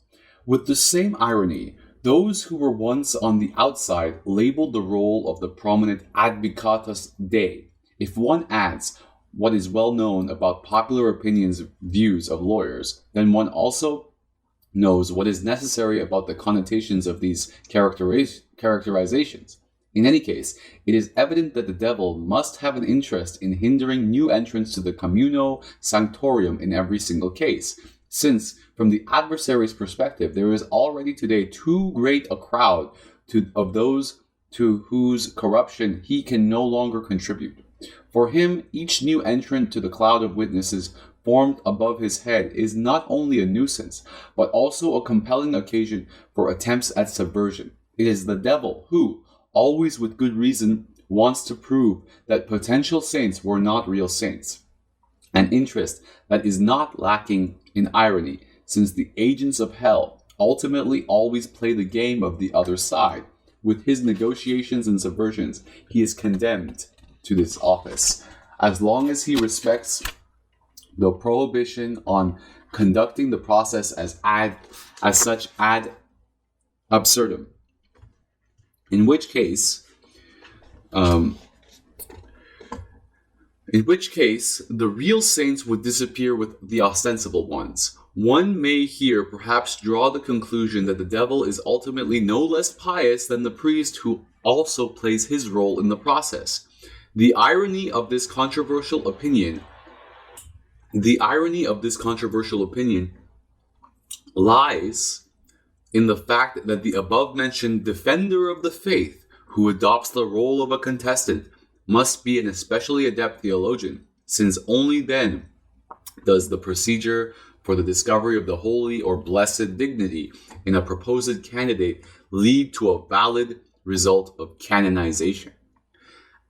with the same irony, those who were once on the outside labeled the role of the prominent advocatus Dei. If one adds, what is well known about popular opinions views of lawyers, then one also knows what is necessary about the connotations of these characterizations. In any case, it is evident that the devil must have an interest in hindering new entrants to the communio sanctorum in every single case, since, from the adversary's perspective, there is already today too great a crowd of those to whose corruption he can no longer contribute. For him, each new entrant to the cloud of witnesses formed above his head is not only a nuisance, but also a compelling occasion for attempts at subversion. It is the devil who, always with good reason, wants to prove that potential saints were not real saints. An interest that is not lacking in irony, since the agents of hell ultimately always play the game of the other side. With his negotiations and subversions, he is condemned to this office. As long as he respects the prohibition on conducting the process as such ad absurdum, in which case the real saints would disappear with the ostensible ones. One may here perhaps draw the conclusion that the devil is ultimately no less pious than the priest who also plays his role in the process. The irony of this controversial opinion lies in the fact that the above-mentioned defender of the faith, who adopts the role of a contestant, must be an especially adept theologian, since only then does the procedure for the discovery of the holy or blessed dignity in a proposed candidate lead to a valid result of canonization.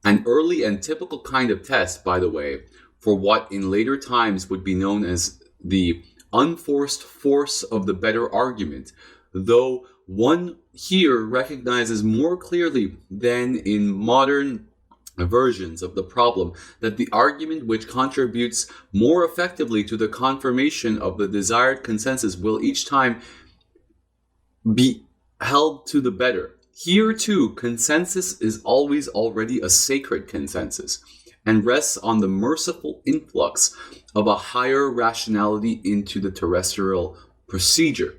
An early and typical kind of test, by the way, for what in later times would be known as the unforced force of the better argument, though one here recognizes more clearly than in modern versions of the problem that the argument which contributes more effectively to the confirmation of the desired consensus will each time be held to the better. Here too, consensus is always already a sacred consensus and rests on the merciful influx of a higher rationality into the terrestrial procedure.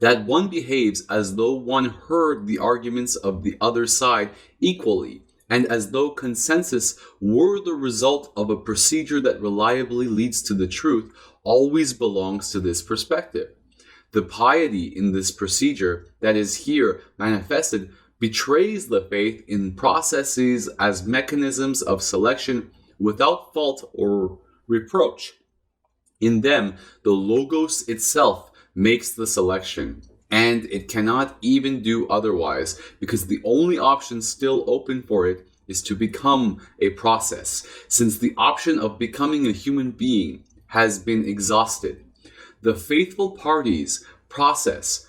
That one behaves as though one heard the arguments of the other side equally, and as though consensus were the result of a procedure that reliably leads to the truth, always belongs to this perspective. The piety in this procedure that is here manifested betrays the faith in processes as mechanisms of selection without fault or reproach. In them, the logos itself makes the selection, and it cannot even do otherwise, because the only option still open for it is to become a process, since the option of becoming a human being has been exhausted. The faithful party's process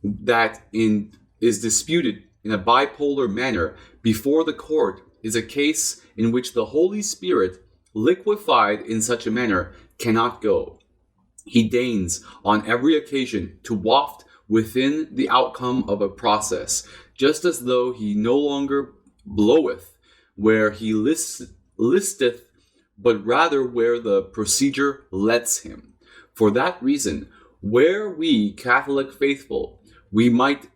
that is disputed in a bipolar manner before the court is a case in which the Holy Spirit, liquefied in such a manner, cannot go. He deigns on every occasion to waft within the outcome of a process, just as though he no longer bloweth where he listeth, but rather where the procedure lets him. For that reason, where we Catholic faithful, we might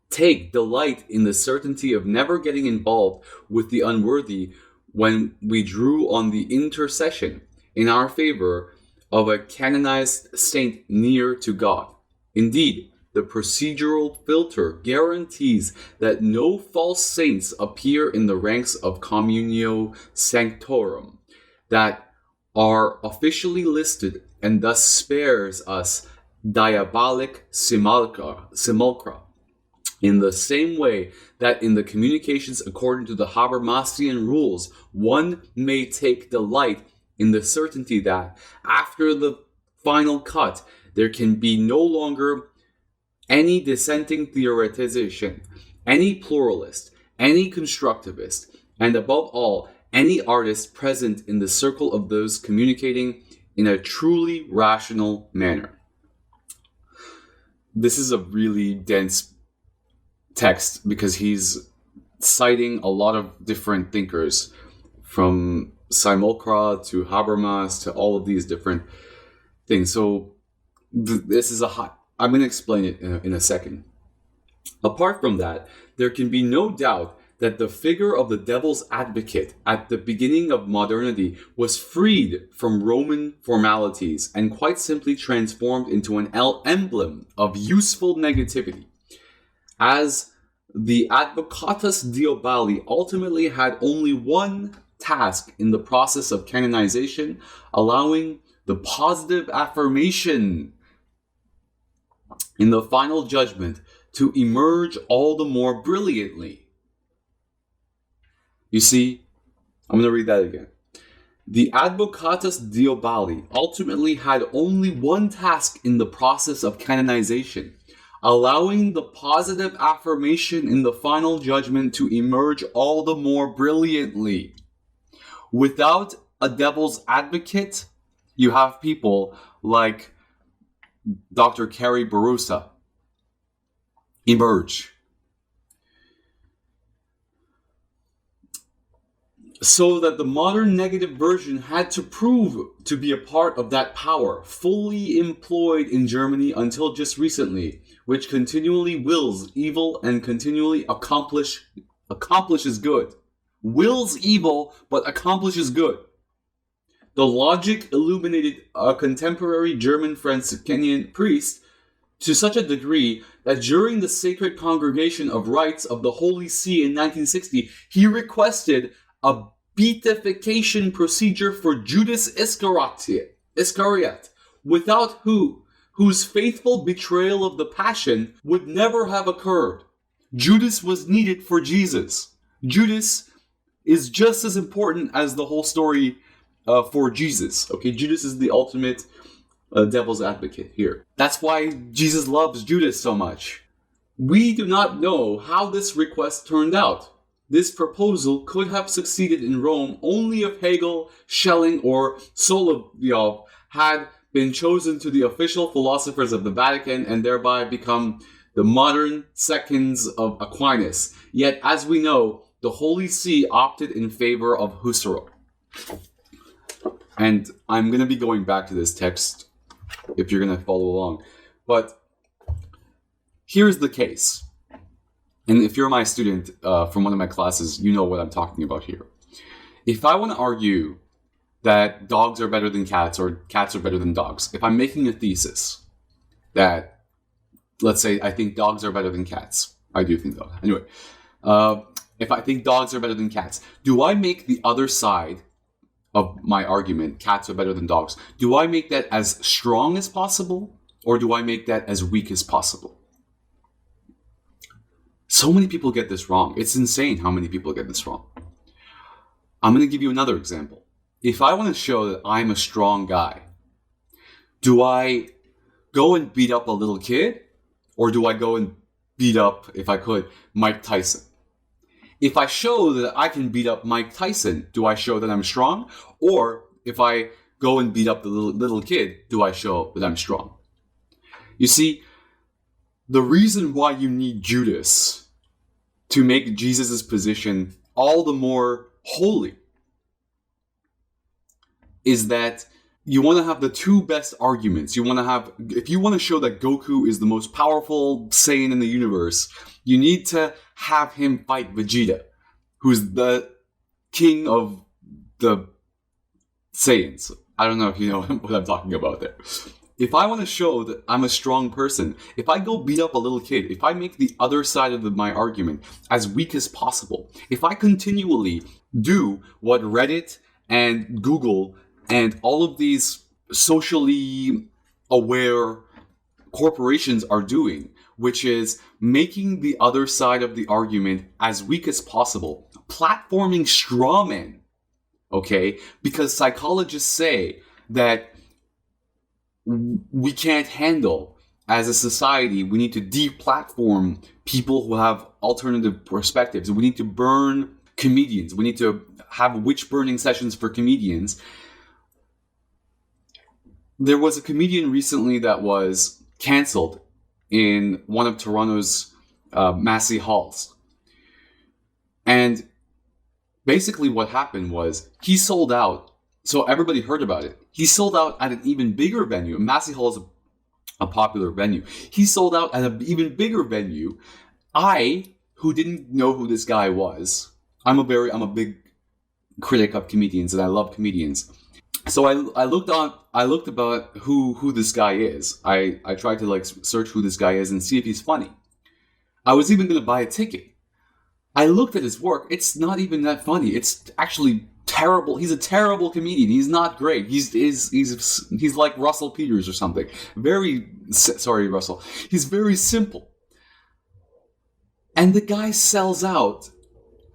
take delight in the certainty of never getting involved with the unworthy when we drew on the intercession in our favor of a canonized saint near to God. Indeed, the procedural filter guarantees that no false saints appear in the ranks of communio sanctorum that are officially listed, and thus spares us diabolic simulacra. In the same way that in the communications according to the Habermasian rules, one may take delight in the certainty that after the final cut, there can be no longer any dissenting theoretization, any pluralist, any constructivist, and above all, any artist present in the circle of those communicating in a truly rational manner. This is a really dense text because he's citing a lot of different thinkers from simulacra to Habermas to all of these different things. So this is I'm going to explain it in a second. Apart from that, there can be no doubt that the figure of the devil's advocate at the beginning of modernity was freed from Roman formalities and quite simply transformed into an emblem of useful negativity. As the advocatus diaboli ultimately had only one task in the process of canonization, allowing the positive affirmation in the final judgment to emerge all the more brilliantly. You see, I'm going to read that again. The advocatus diaboli ultimately had only one task in the process of canonization, allowing the positive affirmation in the final judgment to emerge all the more brilliantly. Without a devil's advocate, you have people like Dr. Carrie Bourassa emerge. So that the modern negative version had to prove to be a part of that power, fully employed in Germany until just recently, which continually wills evil and continually accomplishes good. Wills evil, but accomplishes good. The logic illuminated a contemporary German Franciscan priest to such a degree that during the Sacred Congregation of Rites of the Holy See in 1960, he requested a beatification procedure for Judas Iscariot, without whose faithful betrayal of the Passion would never have occurred. Judas was needed for Jesus. Judas is just as important as the whole story for Jesus. Okay, Judas is the ultimate devil's advocate here. That's why Jesus loves Judas so much. We do not know how this request turned out. This proposal could have succeeded in Rome only if Hegel, Schelling, or Solovyov had been chosen to the official philosophers of the Vatican and thereby become the modern seconds of Aquinas. Yet, as we know, the Holy See opted in favor of Husserl. And I'm going to be going back to this text if you're going to follow along. But here's the case. And if you're my student from one of my classes, you know what I'm talking about here. If I want to argue that dogs are better than cats or cats are better than dogs, if I'm making a thesis that, let's say, I think dogs are better than cats. I do think dogs. Anyway, if I think dogs are better than cats, do I make the other side of my argument, cats are better than dogs, do I make that as strong as possible or do I make that as weak as possible? So many people get this wrong. It's insane how many people get this wrong. I'm going to give you another example. If I want to show that I'm a strong guy, do I go and beat up a little kid? Or do I go and beat up, if I could, Mike Tyson? If I show that I can beat up Mike Tyson, do I show that I'm strong? Or if I go and beat up the little kid, do I show that I'm strong? You see, the reason why you need Judas to make Jesus' position all the more holy is that you want to have the two best arguments. You want to have, if you want to show that Goku is the most powerful Saiyan in the universe, you need to have him fight Vegeta, who's the king of the Saiyans. I don't know if you know what I'm talking about there. If I want to show that I'm a strong person, if I go beat up a little kid, if I make the other side of my argument as weak as possible, if I continually do what Reddit and Google and all of these socially aware corporations are doing, which is making the other side of the argument as weak as possible, platforming strawmen, okay? Because psychologists say that we can't handle, as a society, we need to deplatform people who have alternative perspectives. We need to burn comedians. We need to have witch-burning sessions for comedians. There was a comedian recently that was cancelled in one of Toronto's Massey halls. And basically what happened was he sold out. So everybody heard about it. He sold out at an even bigger venue. Massey Hall is a popular venue. He sold out at an even bigger venue. I, who didn't know who this guy was, I'm a big critic of comedians, and I love comedians. So I looked about who this guy is. I tried to like search who this guy is and see if he's funny. I was even going to buy a ticket. I looked at his work. It's not even that funny. It's actually terrible. He's a terrible comedian. He's not great. He's like Russell Peters or something. Sorry, Russell. He's very simple. And the guy sells out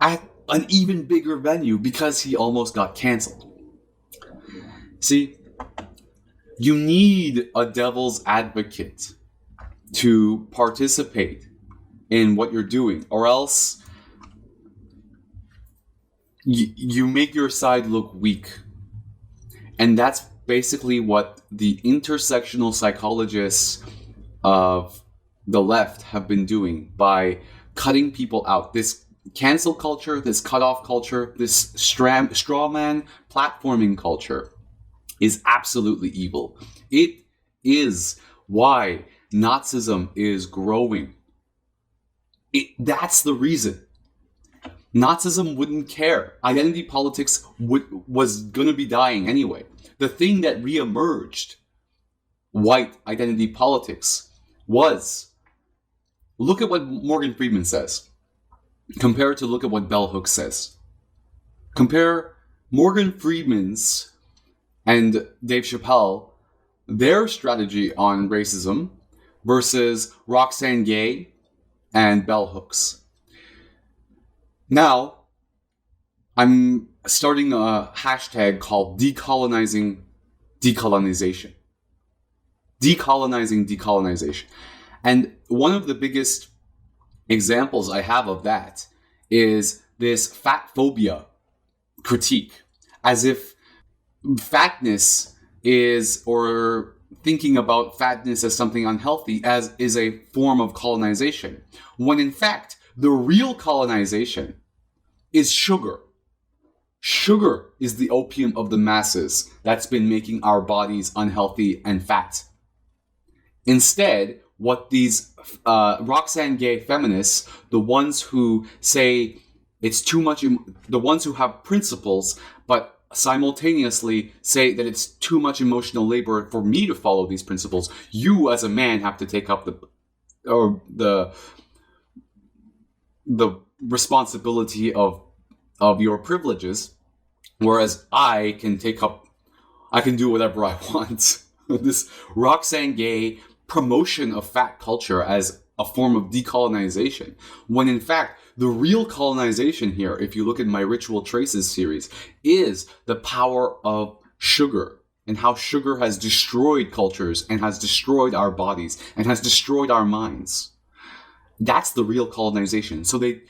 at an even bigger venue because he almost got canceled. See, you need a devil's advocate to participate in what you're doing, or else you make your side look weak. And that's basically what the intersectional psychologists of the left have been doing by cutting people out. This cancel culture, this cutoff culture, this straw man platforming culture is absolutely evil. It is why Nazism is growing. That's the reason. Nazism wouldn't care. Identity politics was going to be dying anyway. The thing that reemerged, white identity politics, was, look at what Morgan Freeman says. Compare it to look at what Bell Hooks says. Compare Morgan Freeman's and Dave Chappelle, their strategy on racism versus Roxane Gay and Bell Hooks. Now, I'm starting a hashtag called decolonizing decolonization. Decolonizing decolonization. And one of the biggest examples I have of that is this fat phobia critique, as if fatness is, or thinking about fatness as something unhealthy, as is a form of colonization, when in fact the real colonization is sugar. Sugar is the opium of the masses that's been making our bodies unhealthy and fat. Instead, what these Roxane Gay feminists, the ones who say it's too much, the ones who have principles, but simultaneously say that it's too much emotional labor for me to follow these principles. You, as a man, have to take up the responsibility of your privileges, whereas I can do whatever I want. This Roxane Gay promotion of fat culture as a form of decolonization, when in fact the real colonization here, if you look at my Ritual Traces series, is the power of sugar and how sugar has destroyed cultures and has destroyed our bodies and has destroyed our minds. That's the real colonization. So they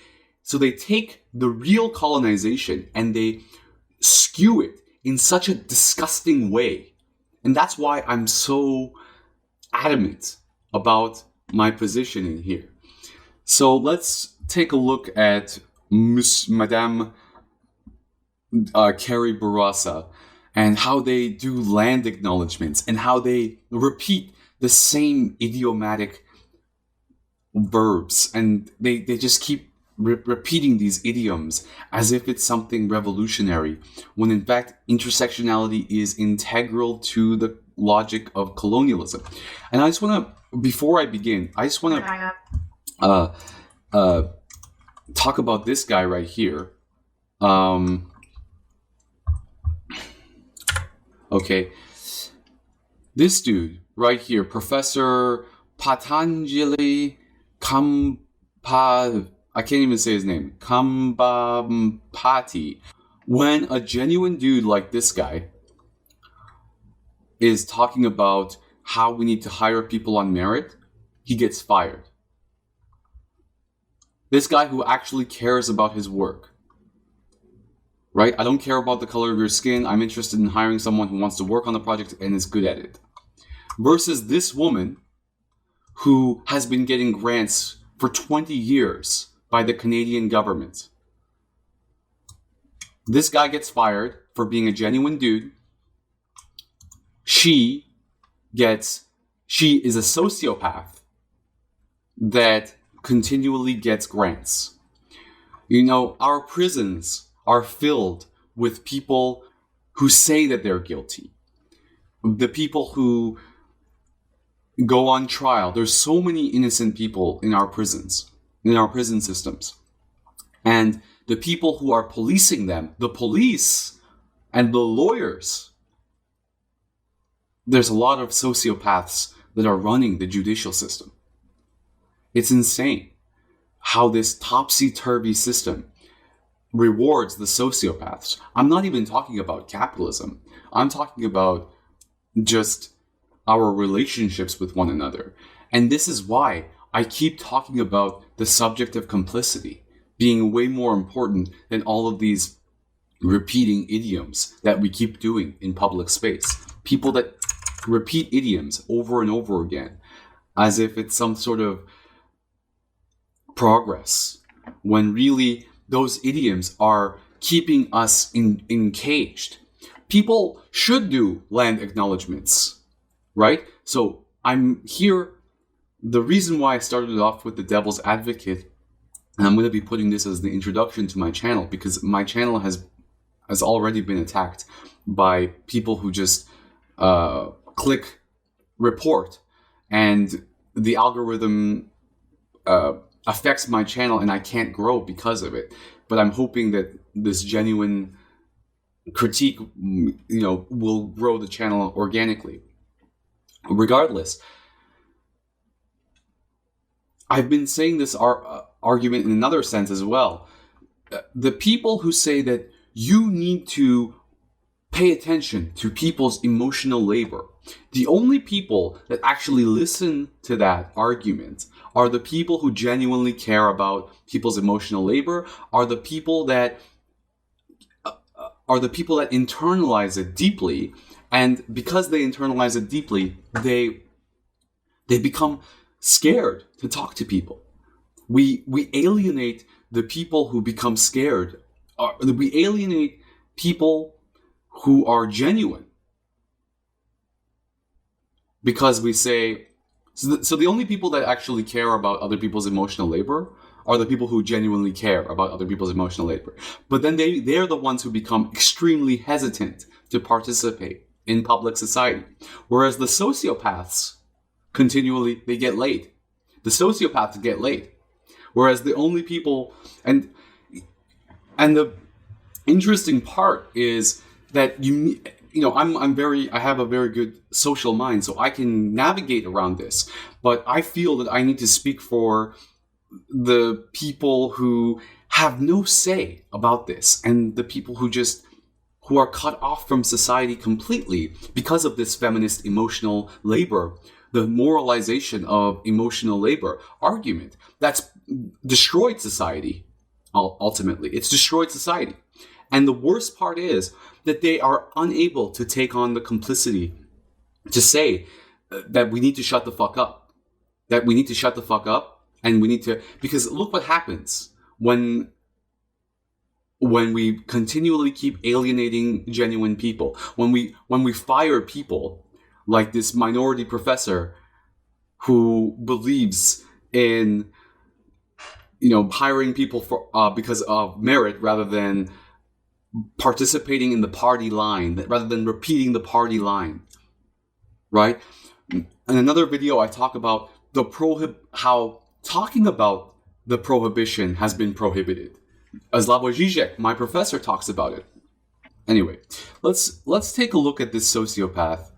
take the real colonization and they skew it in such a disgusting way. And that's why I'm so adamant about my positioning here. So let's take a look at Madame Carrie Bourassa and how they do land acknowledgements and how they repeat the same idiomatic verbs, and they just keep repeating these idioms as if it's something revolutionary, when in fact intersectionality is integral to the logic of colonialism. And I just want to, before I begin, I just want to talk about this guy right here. Okay, this dude right here, Professor Patanjali I can't even say his name, Kambhampati. When a genuine dude like this guy is talking about how we need to hire people on merit, he gets fired. This guy who actually cares about his work, right? I don't care about the color of your skin. I'm interested in hiring someone who wants to work on the project and is good at it. Versus this woman who has been getting grants for 20 years by the Canadian government. This guy gets fired for being a genuine dude. She is a sociopath that continually gets grants. You know, our prisons are filled with people who say that they're guilty. The people who go on trial. There's so many innocent people in our prisons, in our prison systems. And the people who are policing them, the police and the lawyers, there's a lot of sociopaths that are running the judicial system. It's insane how this topsy-turvy system rewards the sociopaths. I'm not even talking about capitalism. I'm talking about just our relationships with one another. And this is why I keep talking about the subject of complicity being way more important than all of these repeating idioms that we keep doing in public space. People that repeat idioms over and over again as if it's some sort of progress, when really those idioms are keeping us encaged. People should do land acknowledgements, right? So I'm here. The reason why I started off with the devil's advocate, and I'm going to be putting this as the introduction to my channel, because my channel has already been attacked by people who just click report, and the algorithm affects my channel and I can't grow because of it. But I'm hoping that this genuine critique, will grow the channel organically. Regardless, I've been saying this argument in another sense as well. The people who say that you need to pay attention to people's emotional labor, the only people that actually listen to that argument are the people who genuinely care about people's emotional labor, are the people that internalize it deeply, and because they internalize it deeply, they become scared to talk to people. We alienate the people who become scared. We alienate people who are genuine because we say, so the only people that actually care about other people's emotional labor are the people who genuinely care about other people's emotional labor. But then they're the ones who become extremely hesitant to participate in public society. Whereas the sociopaths continually, they get laid. The sociopaths get laid. Whereas the only people, and the interesting part is that I have a very good social mind, so I can navigate around this. But I feel that I need to speak for the people who have no say about this, and the people who are cut off from society completely because of this feminist emotional labor, the moralization of emotional labor argument that's destroyed society. Ultimately, it's destroyed society. And the worst part is that they are unable to take on the complicity to say that we need to shut the fuck up. That we need to shut the fuck up, and we need to, because look what happens when we continually keep alienating genuine people. When we fire people like this minority professor who believes in hiring people for because of merit rather than participating in the party line, rather than repeating the party line, right? In another video, I talk about how talking about the prohibition has been prohibited. Slavoj Žižek, my professor, talks about it. Anyway, let's take a look at this sociopath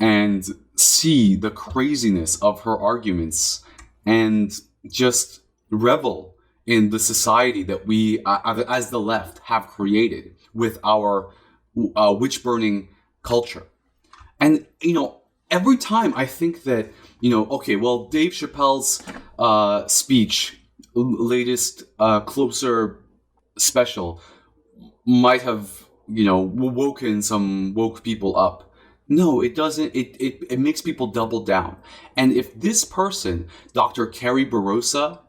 and see the craziness of her arguments and just revel in the society that we, as the left, have created with our witch-burning culture. And, every time I think that, okay, well, Dave Chappelle's speech, latest Closer special, might have, woken some woke people up. No, it doesn't. It makes people double down. And if this person, Dr. Carrie Bourassa,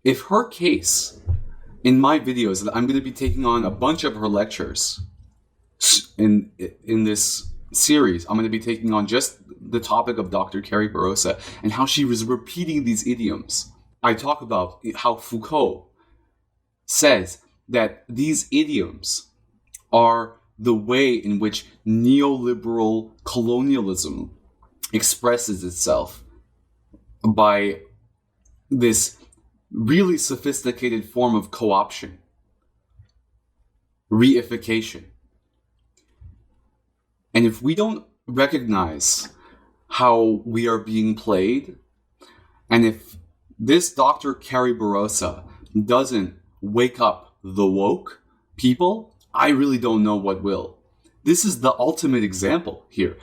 if her case in my videos that I'm going to be taking on a bunch of her lectures in this series. I'm going to be taking on just the topic of Dr. Carrie Bourassa and how she was repeating these idioms. I talk about how Foucault says that these idioms are the way in which neoliberal colonialism expresses itself by this really sophisticated form of co-option, reification. And if we don't recognize how we are being played, and if this Dr. Carrie Bourassa doesn't wake up the woke people, I really don't know what will. This is the ultimate example here.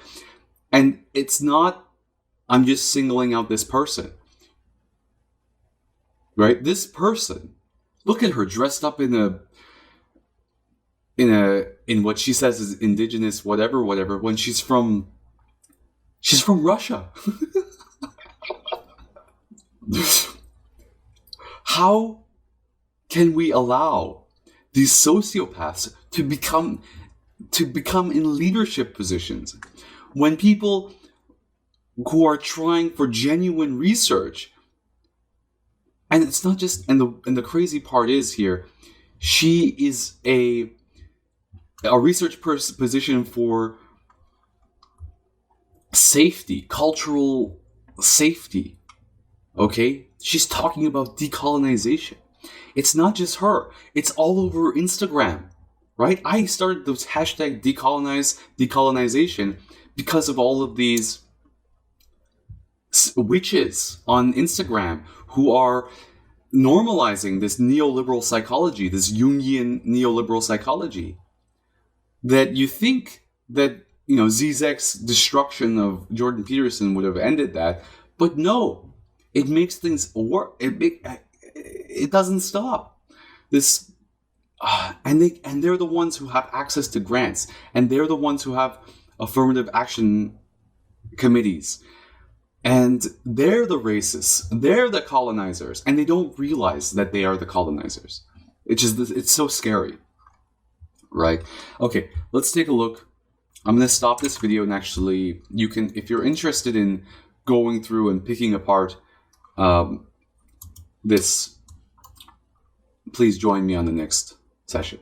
And it's not, I'm just singling out this person. Right? This person, look at her dressed up in what she says is indigenous whatever, when she's from Russia. How can we allow these sociopaths to become in leadership positions when people who are trying for genuine research, and it's not just, and the crazy part is here, she is a research position for safety, cultural safety. Okay? She's talking about decolonization. It's not just her. It's all over Instagram, right? I started this hashtag decolonization because of all of these witches on Instagram who are normalizing this neoliberal psychology, this Jungian neoliberal psychology, that you think that, Zizek's destruction of Jordan Peterson would have ended that, but no, it makes things work. It doesn't stop. This, and they're the ones who have access to grants, and they're the ones who have affirmative action committees, and they're the racists, they're the colonizers, and they don't realize that they are the colonizers. It's so scary, right? Okay, let's take a look. I'm going to stop this video, and actually, you can, if you're interested in going through and picking apart this, please join me on the next session.